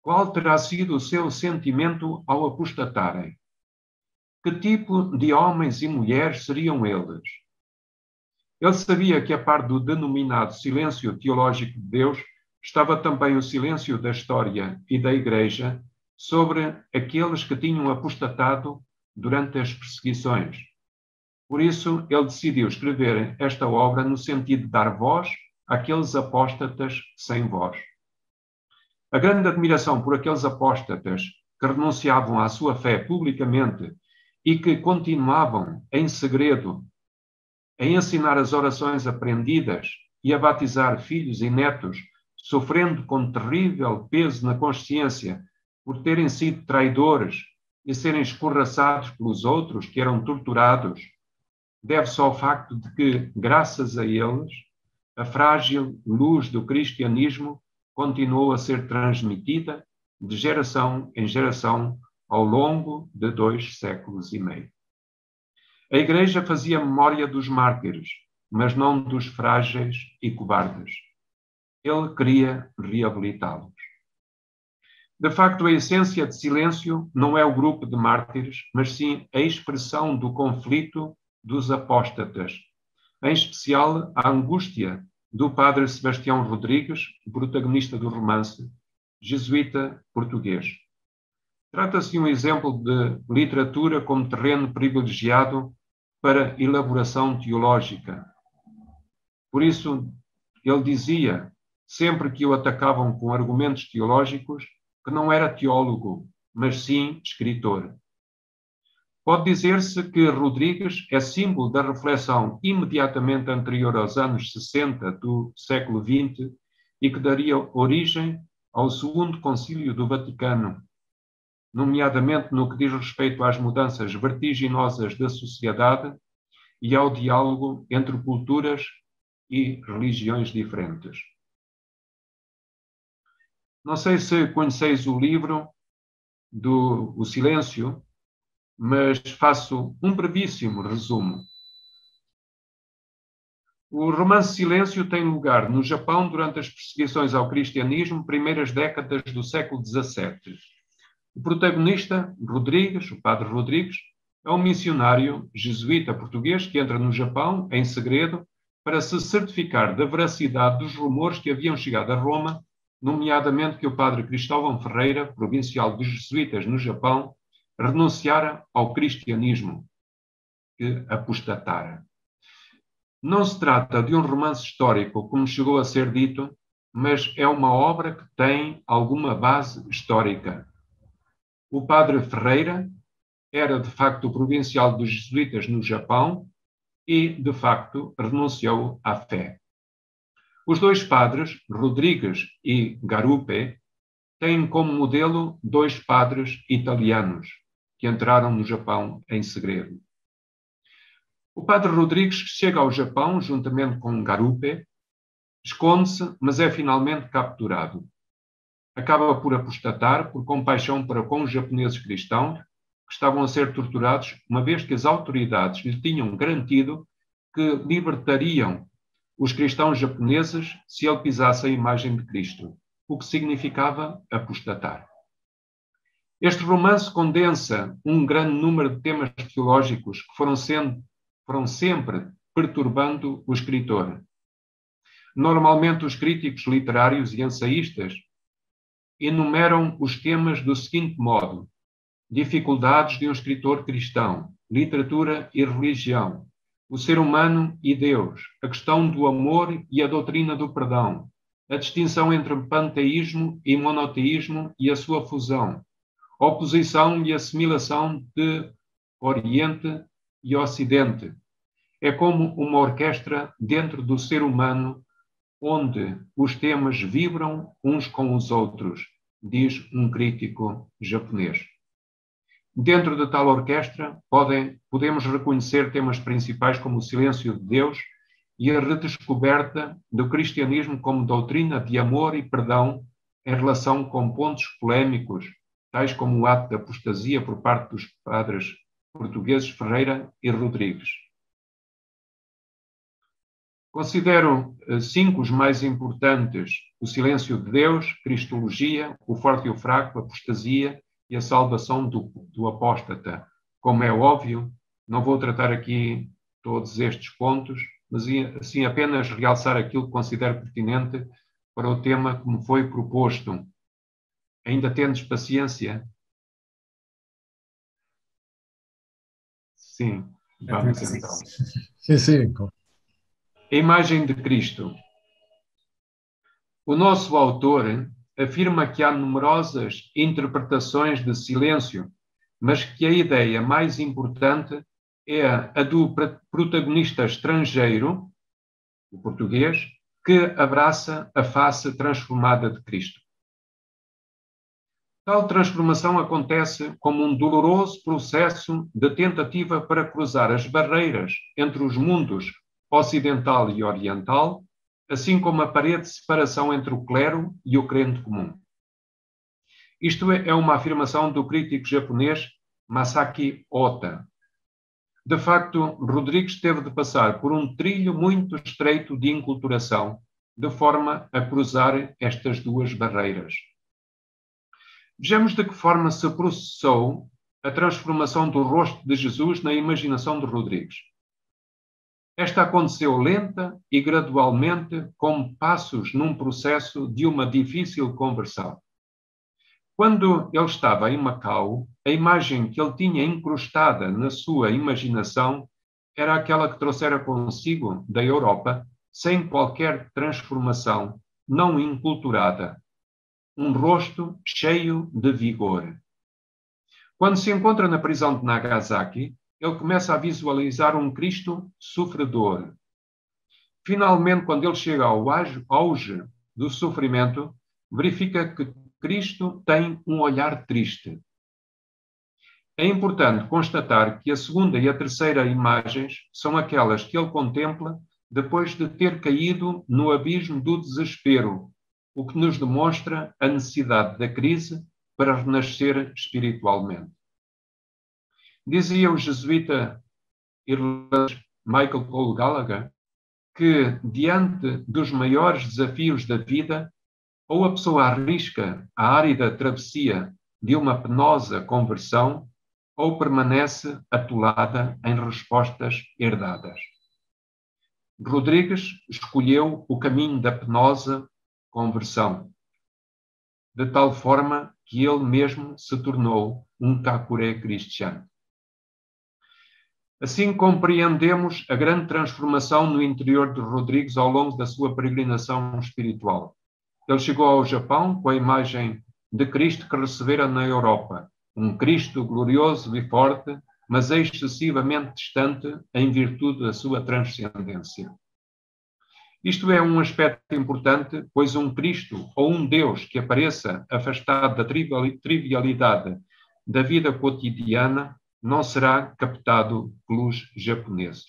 Qual terá sido o seu sentimento ao apostatarem? Que tipo de homens e mulheres seriam eles? Ele sabia que, a par do denominado silêncio teológico de Deus, estava também o silêncio da história e da Igreja sobre aqueles que tinham apostatado durante as perseguições. Por isso, ele decidiu escrever esta obra no sentido de dar voz àqueles apóstatas sem voz. A grande admiração por aqueles apóstatas que renunciavam à sua fé publicamente e que continuavam em segredo a ensinar as orações aprendidas e a batizar filhos e netos, sofrendo com terrível peso na consciência por terem sido traidores e serem escorraçados pelos outros que eram torturados, deve-se ao facto de que, graças a eles, a frágil luz do cristianismo continuou a ser transmitida de geração em geração ao longo de 2 séculos e meio. A Igreja fazia memória dos mártires, mas não dos frágeis e cobardes. Ele queria reabilitá-los. De facto, a essência de Silêncio não é o grupo de mártires, mas sim a expressão do conflito dos apóstatas, em especial a angústia do padre Sebastião Rodrigues, protagonista do romance, jesuíta português. Trata-se de um exemplo de literatura como terreno privilegiado para elaboração teológica. Por isso, ele dizia, sempre que o atacavam com argumentos teológicos, que não era teólogo, mas sim escritor. Pode dizer-se que Rodrigues é símbolo da reflexão imediatamente anterior aos anos 60 do século XX e que daria origem ao Segundo Concílio do Vaticano, nomeadamente no que diz respeito às mudanças vertiginosas da sociedade e ao diálogo entre culturas e religiões diferentes. Não sei se conheceis o livro do O Silêncio, mas faço um brevíssimo resumo. O romance Silêncio tem lugar no Japão durante as perseguições ao cristianismo, primeiras décadas do século XVII. O protagonista, Rodrigues, o padre Rodrigues, é um missionário jesuíta português que entra no Japão, em segredo, para se certificar da veracidade dos rumores que haviam chegado a Roma, nomeadamente que o padre Cristóvão Ferreira, provincial dos jesuítas no Japão, renunciara ao cristianismo, que apostatara. Não se trata de um romance histórico, como chegou a ser dito, mas é uma obra que tem alguma base histórica. O padre Ferreira era, de facto, provincial dos jesuítas no Japão e, de facto, renunciou à fé. Os dois padres, Rodrigues e Garupe, têm como modelo dois padres italianos que entraram no Japão em segredo. O padre Rodrigues chega ao Japão juntamente com Garupe, esconde-se, mas é finalmente capturado. Acaba por apostatar por compaixão para com os japoneses cristãos que estavam a ser torturados, uma vez que as autoridades lhe tinham garantido que libertariam os cristãos japoneses se ele pisasse a imagem de Cristo, o que significava apostatar. Este romance condensa um grande número de temas teológicos que foram sempre perturbando o escritor. Normalmente, os críticos literários e ensaístas enumeram os temas do seguinte modo: dificuldades de um escritor cristão, literatura e religião, o ser humano e Deus, a questão do amor e a doutrina do perdão, a distinção entre panteísmo e monoteísmo e a sua fusão, a oposição e assimilação de Oriente e Ocidente. É como uma orquestra dentro do ser humano, onde os temas vibram uns com os outros, diz um crítico japonês. Dentro de tal orquestra, podemos reconhecer temas principais como o silêncio de Deus e a redescoberta do cristianismo como doutrina de amor e perdão em relação com pontos polémicos, tais como o ato de apostasia por parte dos padres portugueses Ferreira e Rodrigues. Considero 5 os mais importantes: o silêncio de Deus, Cristologia, o forte e o fraco, a apostasia e a salvação do apóstata. Como é óbvio, não vou tratar aqui todos estes pontos, mas assim apenas realçar aquilo que considero pertinente para o tema que me foi proposto. Ainda tendes paciência? Sim, vamos então. Sim. A imagem de Cristo. O nosso autor afirma que há numerosas interpretações de silêncio, mas que a ideia mais importante é a do protagonista estrangeiro, o português, que abraça a face transformada de Cristo. Tal transformação acontece como um doloroso processo de tentativa para cruzar as barreiras entre os mundos ocidental e oriental, assim como a parede de separação entre o clero e o crente comum. Isto é uma afirmação do crítico japonês Masaki Ota. De facto, Rodrigues teve de passar por um trilho muito estreito de enculturação, de forma a cruzar estas duas barreiras. Vejamos de que forma se processou a transformação do rosto de Jesus na imaginação de Rodrigues. Esta aconteceu lenta e gradualmente, como passos num processo de uma difícil conversão. Quando ele estava em Macau, a imagem que ele tinha incrustada na sua imaginação era aquela que trouxera consigo da Europa, sem qualquer transformação, não enculturada. Um rosto cheio de vigor. Quando se encontra na prisão de Nagasaki, ele começa a visualizar um Cristo sofredor. Finalmente, quando ele chega ao auge do sofrimento, verifica que Cristo tem um olhar triste. É importante constatar que a segunda e a terceira imagens são aquelas que ele contempla depois de ter caído no abismo do desespero, o que nos demonstra a necessidade da crise para renascer espiritualmente. Dizia o jesuíta irlandês Michael Cole Gallagher que, diante dos maiores desafios da vida, ou a pessoa arrisca a árida travessia de uma penosa conversão, ou permanece atolada em respostas herdadas. Rodrigues escolheu o caminho da penosa conversão, de tal forma que ele mesmo se tornou um Kakuré cristiano. Assim compreendemos a grande transformação no interior de Rodrigues ao longo da sua peregrinação espiritual. Ele chegou ao Japão com a imagem de Cristo que recebera na Europa, um Cristo glorioso e forte, mas excessivamente distante em virtude da sua transcendência. Isto é um aspecto importante, pois um Cristo ou um Deus que apareça afastado da trivialidade da vida cotidiana não será captado pelos japoneses.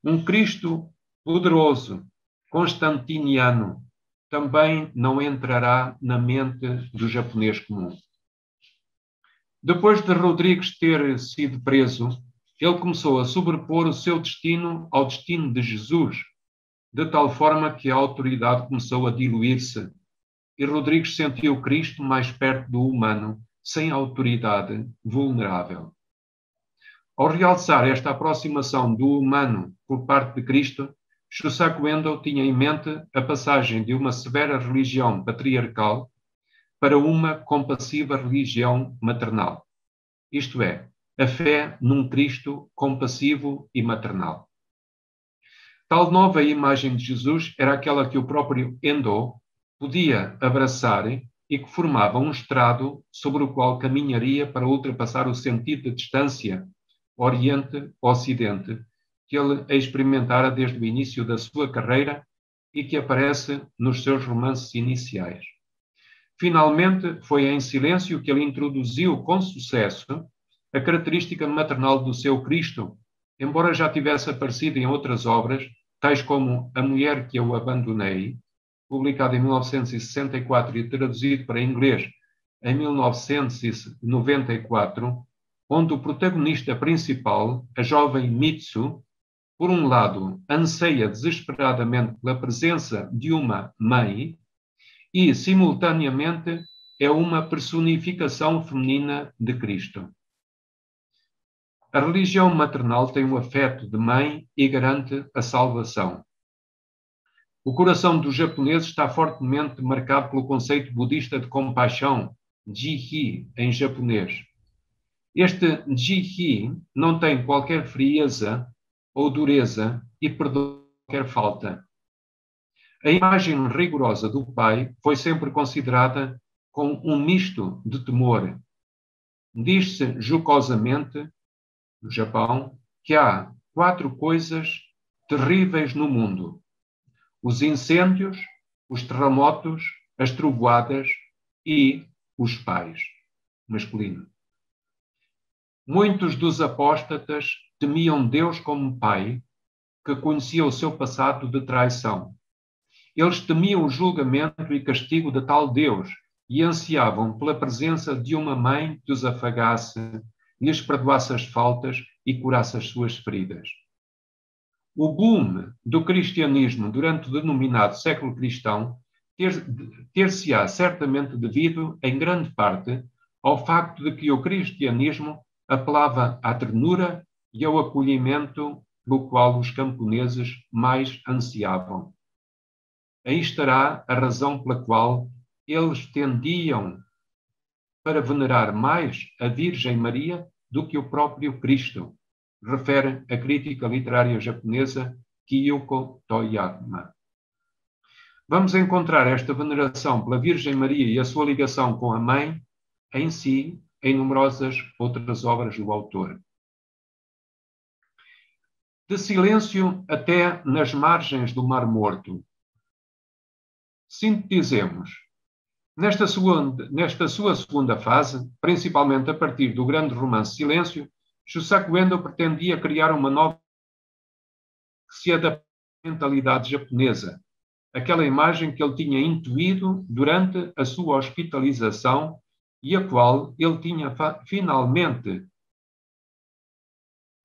Um Cristo poderoso, constantiniano, também não entrará na mente do japonês comum. Depois de Rodrigues ter sido preso, ele começou a sobrepor o seu destino ao destino de Jesus, de tal forma que a autoridade começou a diluir-se, e Rodrigues sentiu Cristo mais perto do humano, sem autoridade, vulnerável. Ao realçar esta aproximação do humano por parte de Cristo, Shusaku Endo tinha em mente a passagem de uma severa religião patriarcal para uma compassiva religião maternal. Isto é, a fé num Cristo compassivo e maternal. Tal nova imagem de Jesus era aquela que o próprio Endo podia abraçar e que formava um estrado sobre o qual caminharia para ultrapassar o sentido de distância Oriente-Ocidente que ele experimentara desde o início da sua carreira e que aparece nos seus romances iniciais. Finalmente, foi em silêncio que ele introduziu com sucesso a característica maternal do seu Cristo, embora já tivesse aparecido em outras obras, tais como A Mulher que Eu Abandonei, publicado em 1964 e traduzido para inglês em 1994, onde o protagonista principal, a jovem Mitsu, por um lado, anseia desesperadamente pela presença de uma mãe e, simultaneamente, é uma personificação feminina de Cristo. A religião maternal tem o afeto de mãe e garante a salvação. O coração dos japoneses está fortemente marcado pelo conceito budista de compaixão, Ji-hi, em japonês. Este Ji-hi não tem qualquer frieza ou dureza e perdoa qualquer falta. A imagem rigorosa do pai foi sempre considerada com um misto de temor. Diz-se jocosamente, no Japão, que há 4 coisas terríveis no mundo: os incêndios, os terremotos, as trovoadas e os pais, masculino. Muitos dos apóstatas temiam Deus como pai, que conhecia o seu passado de traição. Eles temiam o julgamento e castigo de tal Deus e ansiavam pela presença de uma mãe que os afagasse, lhes perdoasse as faltas e curasse as suas feridas. O boom do cristianismo durante o denominado século cristão ter-se-á certamente devido, em grande parte, ao facto de que o cristianismo apelava à ternura e ao acolhimento pelo qual os camponeses mais ansiavam. Aí estará a razão pela qual eles tendiam para venerar mais a Virgem Maria do que o próprio Cristo, refere a crítica literária japonesa Kyoko Toyama. Vamos encontrar esta veneração pela Virgem Maria e a sua ligação com a mãe em si em numerosas outras obras do autor. De silêncio até nas margens do Mar Morto. Sintetizemos. Nesta sua segunda fase, principalmente a partir do grande romance Silêncio, Shusaku Endo pretendia criar uma nova que se adapta à mentalidade japonesa, aquela imagem que ele tinha intuído durante a sua hospitalização e a qual ele tinha finalmente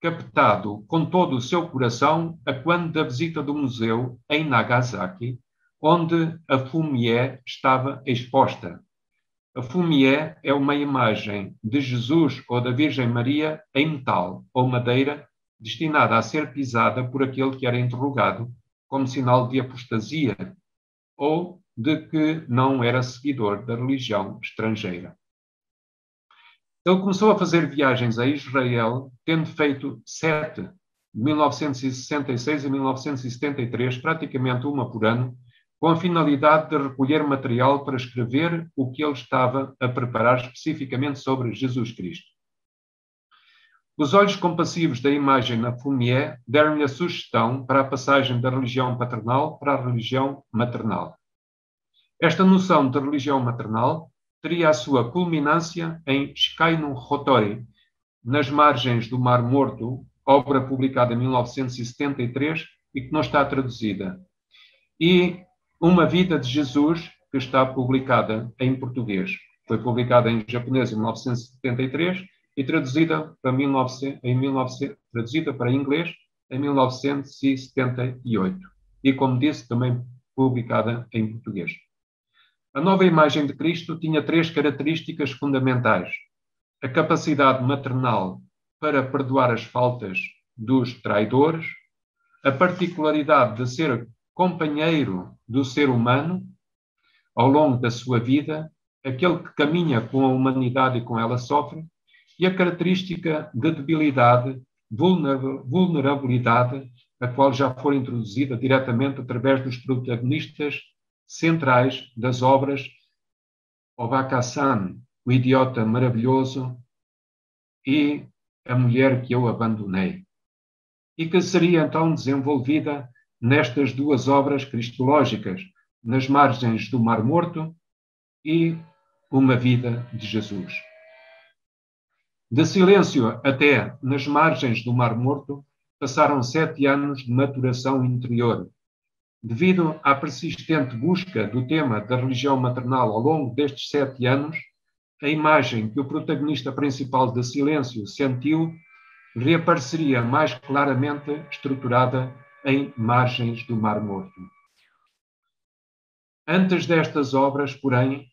captado com todo o seu coração a quando da visita do museu em Nagasaki, onde a fumie estava exposta. A fumie é uma imagem de Jesus ou da Virgem Maria em metal ou madeira, destinada a ser pisada por aquele que era interrogado, como sinal de apostasia ou de que não era seguidor da religião estrangeira. Ele começou a fazer viagens a Israel, tendo feito 7, de 1966 a 1973, praticamente uma por ano, com a finalidade de recolher material para escrever o que ele estava a preparar especificamente sobre Jesus Cristo. Os olhos compassivos da imagem na fumie deram-lhe a sugestão para a passagem da religião paternal para a religião maternal. Esta noção de religião maternal teria a sua culminância em Shkainu Hotori, nas margens do Mar Morto, obra publicada em 1973 e que não está traduzida, e Uma Vida de Jesus, que está publicada em português. Foi publicada em japonês em 1973 e traduzida para inglês em 1978. E, como disse, também publicada em português. A nova imagem de Cristo tinha 3 características fundamentais: a capacidade maternal para perdoar as faltas dos traidores, a particularidade de ser companheiro do ser humano ao longo da sua vida, aquele que caminha com a humanidade e com ela sofre, e a característica de debilidade, vulnerabilidade, a qual já foi introduzida diretamente através dos protagonistas centrais das obras Obaka-san, O Idiota Maravilhoso, e A Mulher que Eu Abandonei, e que seria então desenvolvida nestas 2 obras cristológicas, Nas Margens do Mar Morto e Uma Vida de Jesus. De Silêncio até Nas Margens do Mar Morto passaram 7 anos de maturação interior. Devido à persistente busca do tema da religião maternal ao longo destes 7 anos, a imagem que o protagonista principal de Silêncio sentiu reapareceria mais claramente estruturada em Margens do Mar Morto. Antes destas obras, porém,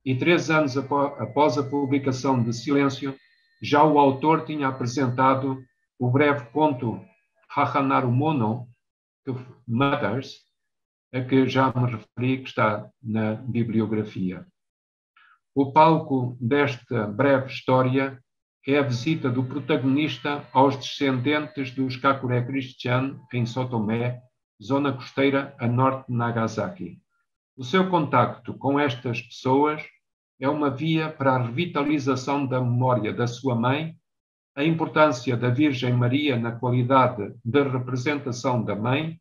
e 3 anos após a publicação de Silêncio, já o autor tinha apresentado o breve conto Hahanaru Mono, Mothers, a que já me referi, que está na bibliografia. O palco desta breve história é a visita do protagonista aos descendentes dos Kakure Christian em São Tomé, zona costeira a norte de Nagasaki. O seu contacto com estas pessoas é uma via para a revitalização da memória da sua mãe, a importância da Virgem Maria na qualidade de representação da mãe,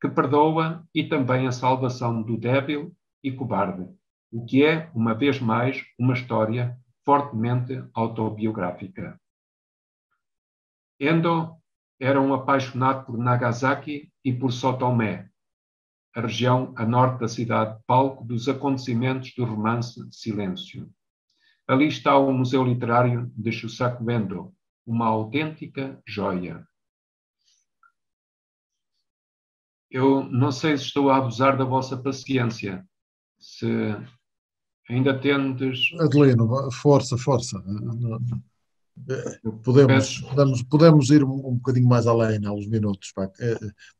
que perdoa, e também a salvação do débil e cobarde, o que é, uma vez mais, uma história fortemente autobiográfica. Endo era um apaixonado por Nagasaki e por São Tomé, a região a norte da cidade, palco dos acontecimentos do romance Silêncio. Ali está o Museu Literário de Shusaku Endo, uma autêntica joia. Eu não sei se estou a abusar da vossa paciência, se ainda tendes... Adelino, força. Podemos ir um bocadinho mais além, aos minutos, para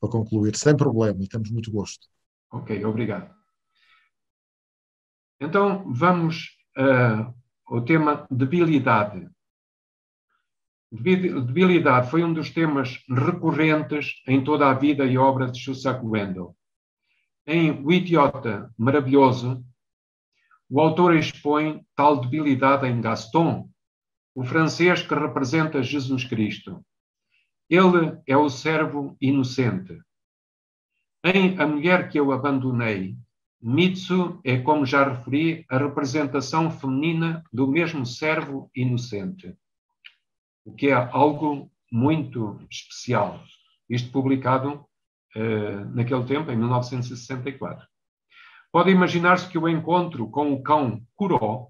concluir, sem problema, temos muito gosto. Ok, obrigado. Então, vamos ao tema debilidade. Debilidade foi um dos temas recorrentes em toda a vida e obra de Shusaku Endo. Em O Idiota Maravilhoso, o autor expõe tal debilidade em Gaston, o francês que representa Jesus Cristo. Ele é o servo inocente. Em A Mulher que Eu Abandonei, Mitsu é, como já referi, a representação feminina do mesmo servo inocente, o que é algo muito especial. Isto publicado naquele tempo, em 1964. Pode imaginar-se que o encontro com o cão Kuro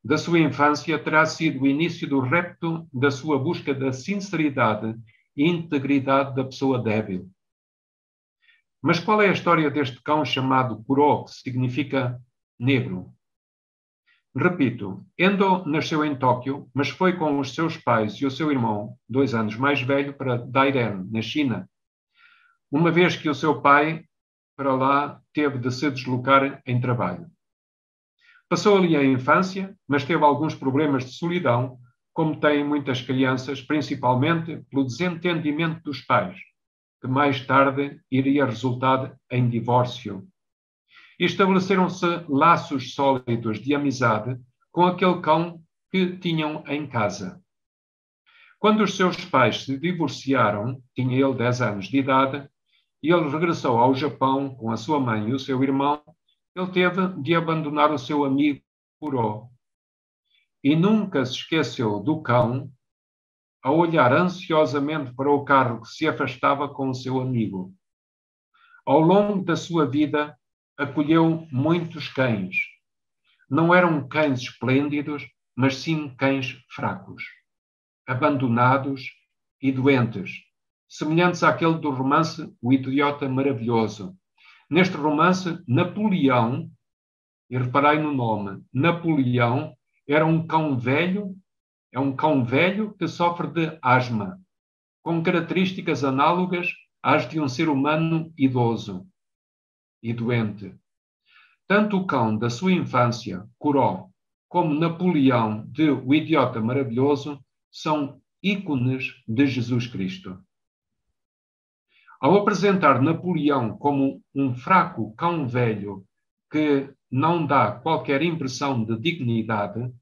da sua infância terá sido o início do repto da sua busca da sinceridade e integridade da pessoa débil. Mas qual é a história deste cão chamado Kuro, que significa negro? Repito, Endo nasceu em Tóquio, mas foi com os seus pais e o seu irmão, 2 anos mais velho, para Dairen, na China, uma vez que o seu pai, para lá, teve de se deslocar em trabalho. Passou ali a infância, mas teve alguns problemas de solidão, como têm muitas crianças, principalmente pelo desentendimento dos pais, que mais tarde iria resultar em divórcio. E estabeleceram-se laços sólidos de amizade com aquele cão que tinham em casa. Quando os seus pais se divorciaram, tinha ele 10 anos de idade, e ele regressou ao Japão com a sua mãe e o seu irmão, ele teve de abandonar o seu amigo Kuro. E nunca se esqueceu do cão, a olhar ansiosamente para o carro que se afastava com o seu amigo. Ao longo da sua vida, acolheu muitos cães. Não eram cães esplêndidos, mas sim cães fracos, abandonados e doentes, semelhantes àquele do romance O Idiota Maravilhoso. Neste romance, Napoleão, e reparai no nome, Napoleão era um cão velho, é um cão velho que sofre de asma, com características análogas às de um ser humano idoso e doente. Tanto o cão da sua infância, Kuro, como Napoleão de O Idiota Maravilhoso são ícones de Jesus Cristo. Ao apresentar Napoleão como um fraco cão velho que não dá qualquer impressão de dignidade,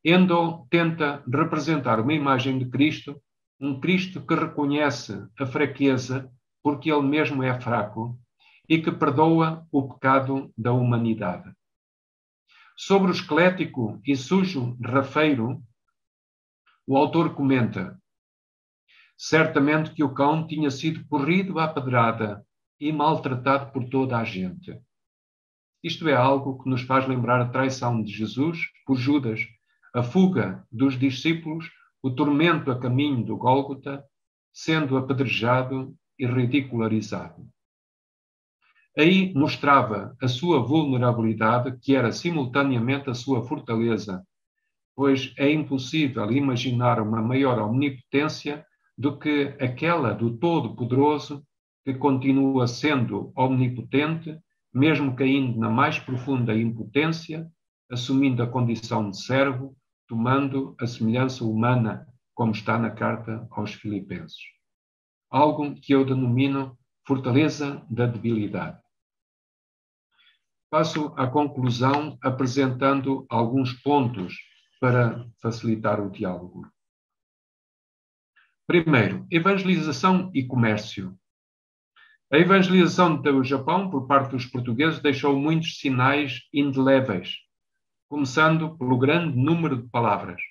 Endo tenta representar uma imagem de Cristo, um Cristo que reconhece a fraqueza porque ele mesmo é fraco e que perdoa o pecado da humanidade. Sobre o esquelético e sujo rafeiro, o autor comenta: certamente que o cão tinha sido corrido à pedrada e maltratado por toda a gente. Isto é algo que nos faz lembrar a traição de Jesus por Judas, a fuga dos discípulos, o tormento a caminho do Gólgota, sendo apedrejado e ridicularizado. Aí mostrava a sua vulnerabilidade, que era simultaneamente a sua fortaleza, pois é impossível imaginar uma maior omnipotência do que aquela do Todo-Poderoso, que continua sendo omnipotente, mesmo caindo na mais profunda impotência, assumindo a condição de servo, tomando a semelhança humana, como está na carta aos Filipenses. Algo que eu denomino fortaleza da debilidade. Passo à conclusão apresentando alguns pontos para facilitar o diálogo. Primeiro, evangelização e comércio. A evangelização do Japão, por parte dos portugueses, deixou muitos sinais indeléveis, começando pelo grande número de palavras.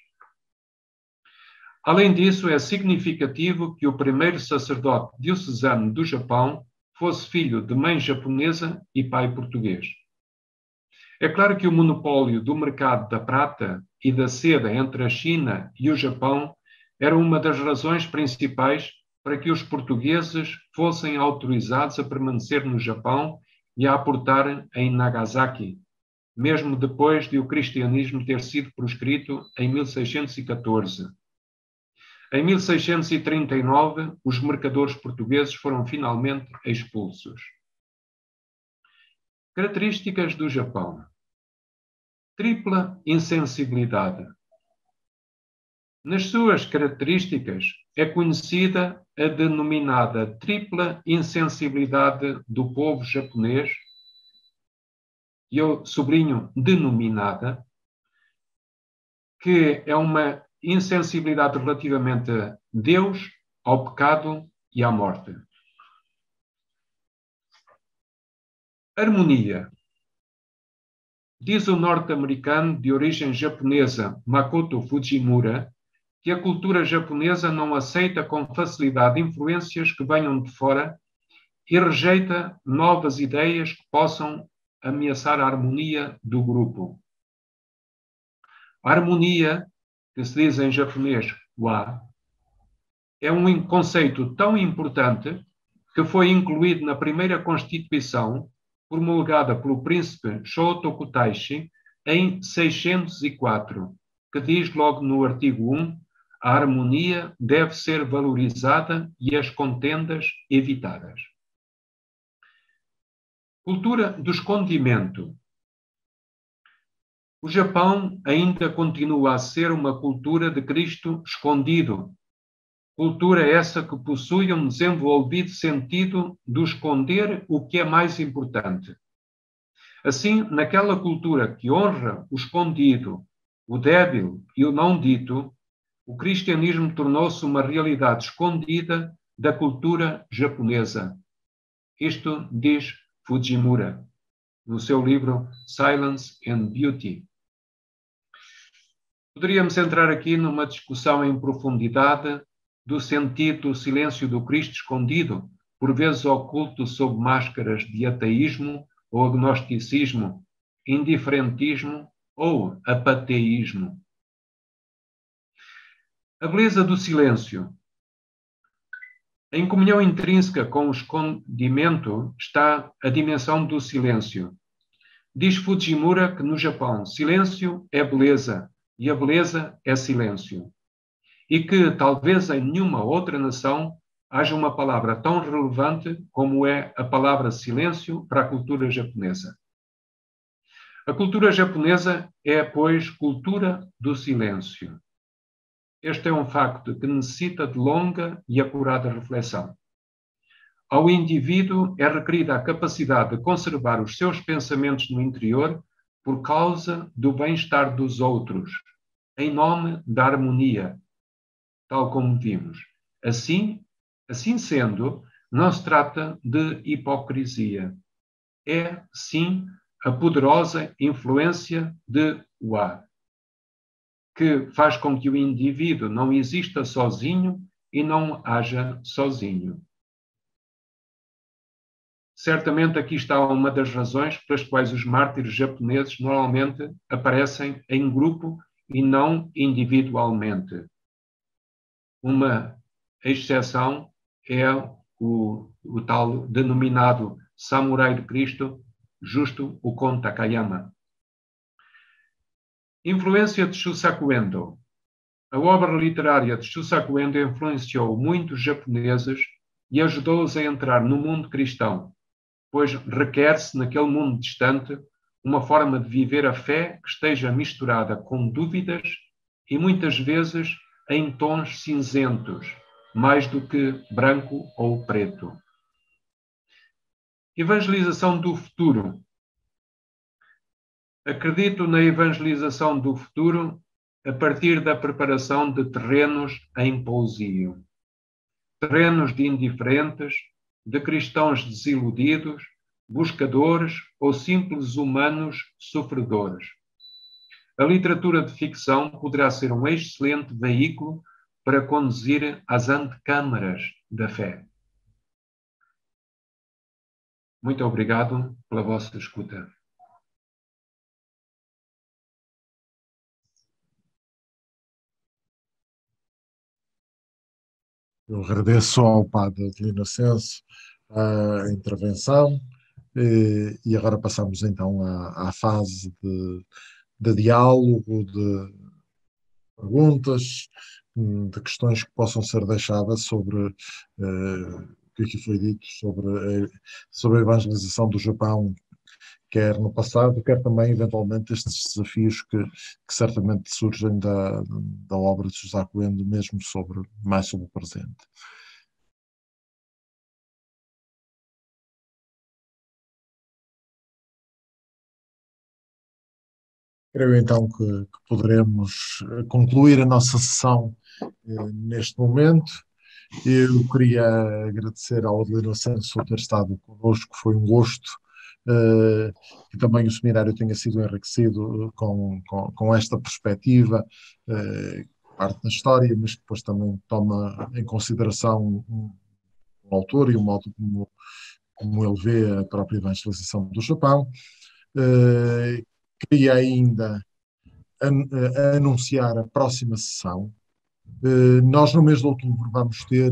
Além disso, é significativo que o primeiro sacerdote diocesano do Japão fosse filho de mãe japonesa e pai português. É claro que o monopólio do mercado da prata e da seda entre a China e o Japão era uma das razões principais para que os portugueses fossem autorizados a permanecer no Japão e a aportar em Nagasaki, mesmo depois de o cristianismo ter sido proscrito em 1614. Em 1639, os mercadores portugueses foram finalmente expulsos. Características do Japão. Tripla insensibilidade. Nas suas características é conhecida a denominada tripla insensibilidade do povo japonês, e eu sublinho denominada, que é uma insensibilidade relativamente a Deus, ao pecado e à morte. Harmonia. Diz o norte-americano de origem japonesa Makoto Fujimura que a cultura japonesa não aceita com facilidade influências que venham de fora e rejeita novas ideias que possam ameaçar a harmonia do grupo. A harmonia, que se diz em japonês wa, é um conceito tão importante que foi incluído na primeira Constituição promulgada pelo príncipe Shotoku Taishi em 604, que diz logo no artigo 1: a harmonia deve ser valorizada e as contendas evitadas. Cultura do escondimento. O Japão ainda continua a ser uma cultura de Cristo escondido. Cultura essa que possui um desenvolvido sentido do esconder o que é mais importante. Assim, naquela cultura que honra o escondido, o débil e o não dito, O cristianismo tornou-se uma realidade escondida da cultura japonesa. Isto diz Fujimura, no seu livro Silence and Beauty. Poderíamos entrar aqui numa discussão em profundidade do sentido do silêncio do Cristo escondido, por vezes oculto sob máscaras de ateísmo ou agnosticismo, indiferentismo ou apateísmo. A beleza do silêncio. Em comunhão intrínseca com o escondimento está a dimensão do silêncio. Diz Fujimura que no Japão, silêncio é beleza e a beleza é silêncio. E que talvez em nenhuma outra nação haja uma palavra tão relevante como é a palavra silêncio para a cultura japonesa. A cultura japonesa é, pois, cultura do silêncio. Este é um facto que necessita de longa e acurada reflexão. Ao indivíduo é requerida a capacidade de conservar os seus pensamentos no interior por causa do bem-estar dos outros, em nome da harmonia, tal como vimos. Assim sendo, não se trata de hipocrisia. É, sim, a poderosa influência de Wa, que faz com que o indivíduo não exista sozinho e não haja sozinho. Certamente aqui está uma das razões pelas quais os mártires japoneses normalmente aparecem em grupo e não individualmente. Uma exceção é o tal denominado Samurai de Cristo, Justo o Kon Takayama. Influência de Shusaku Endo. A obra literária de Shusaku Endo influenciou muitos japoneses e ajudou-os a entrar no mundo cristão, pois requer-se, naquele mundo distante, uma forma de viver a fé que esteja misturada com dúvidas e muitas vezes em tons cinzentos, mais do que branco ou preto. Evangelização do futuro. Acredito na evangelização do futuro a partir da preparação de terrenos em pousio. Terrenos de indiferentes, de cristãos desiludidos, buscadores ou simples humanos sofredores. A literatura de ficção poderá ser um excelente veículo para conduzir às antecâmaras da fé. Muito obrigado pela vossa escuta. Eu agradeço ao Padre Adelino Ascenso a intervenção e agora passamos então à fase de diálogo, de perguntas, de questões que possam ser deixadas sobre o que aqui foi dito sobre a evangelização do Japão, quer no passado, quer também, eventualmente, estes desafios que certamente surgem da obra de Shusaku Endo, mesmo mais sobre o presente. Creio então que poderemos concluir a nossa sessão neste momento. Eu queria agradecer ao Adelino Ascenso por ter estado connosco, foi um gosto. Que também o seminário tenha sido enriquecido com esta perspectiva, parte da história, mas que depois também toma em consideração o autor e o modo como ele vê a própria evangelização do Japão. Queria ainda anunciar a próxima sessão. Nós, no mês de outubro, vamos ter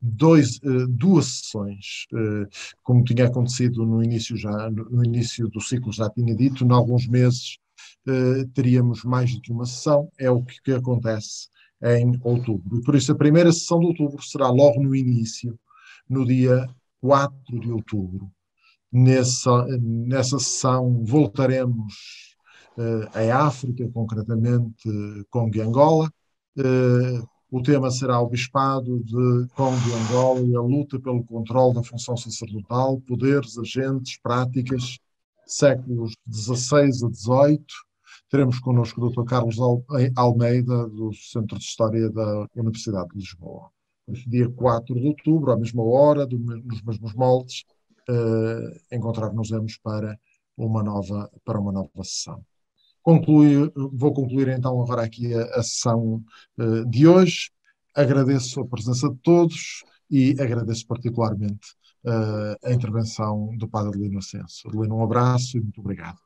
duas sessões, como tinha acontecido no início do ciclo, já tinha dito, em alguns meses teríamos mais do que uma sessão, é o que acontece em outubro. E por isso a primeira sessão de outubro será logo no início, no dia 4 de outubro. Nessa sessão voltaremos à África, concretamente Congo e Angola. O tema será o Bispado de Congo e Angola e a luta pelo controle da função sacerdotal, poderes, agentes, práticas, séculos XVI a XVIII, teremos connosco o Dr. Carlos Almeida, do Centro de História da Universidade de Lisboa. Dia 4 de outubro, à mesma hora, nos mesmos moldes, encontrar-nos-emos para uma nova sessão. Vou concluir então agora aqui a sessão de hoje. Agradeço a presença de todos e agradeço particularmente a intervenção do Padre Adelino Ascenso. Adelino, um abraço e muito obrigado.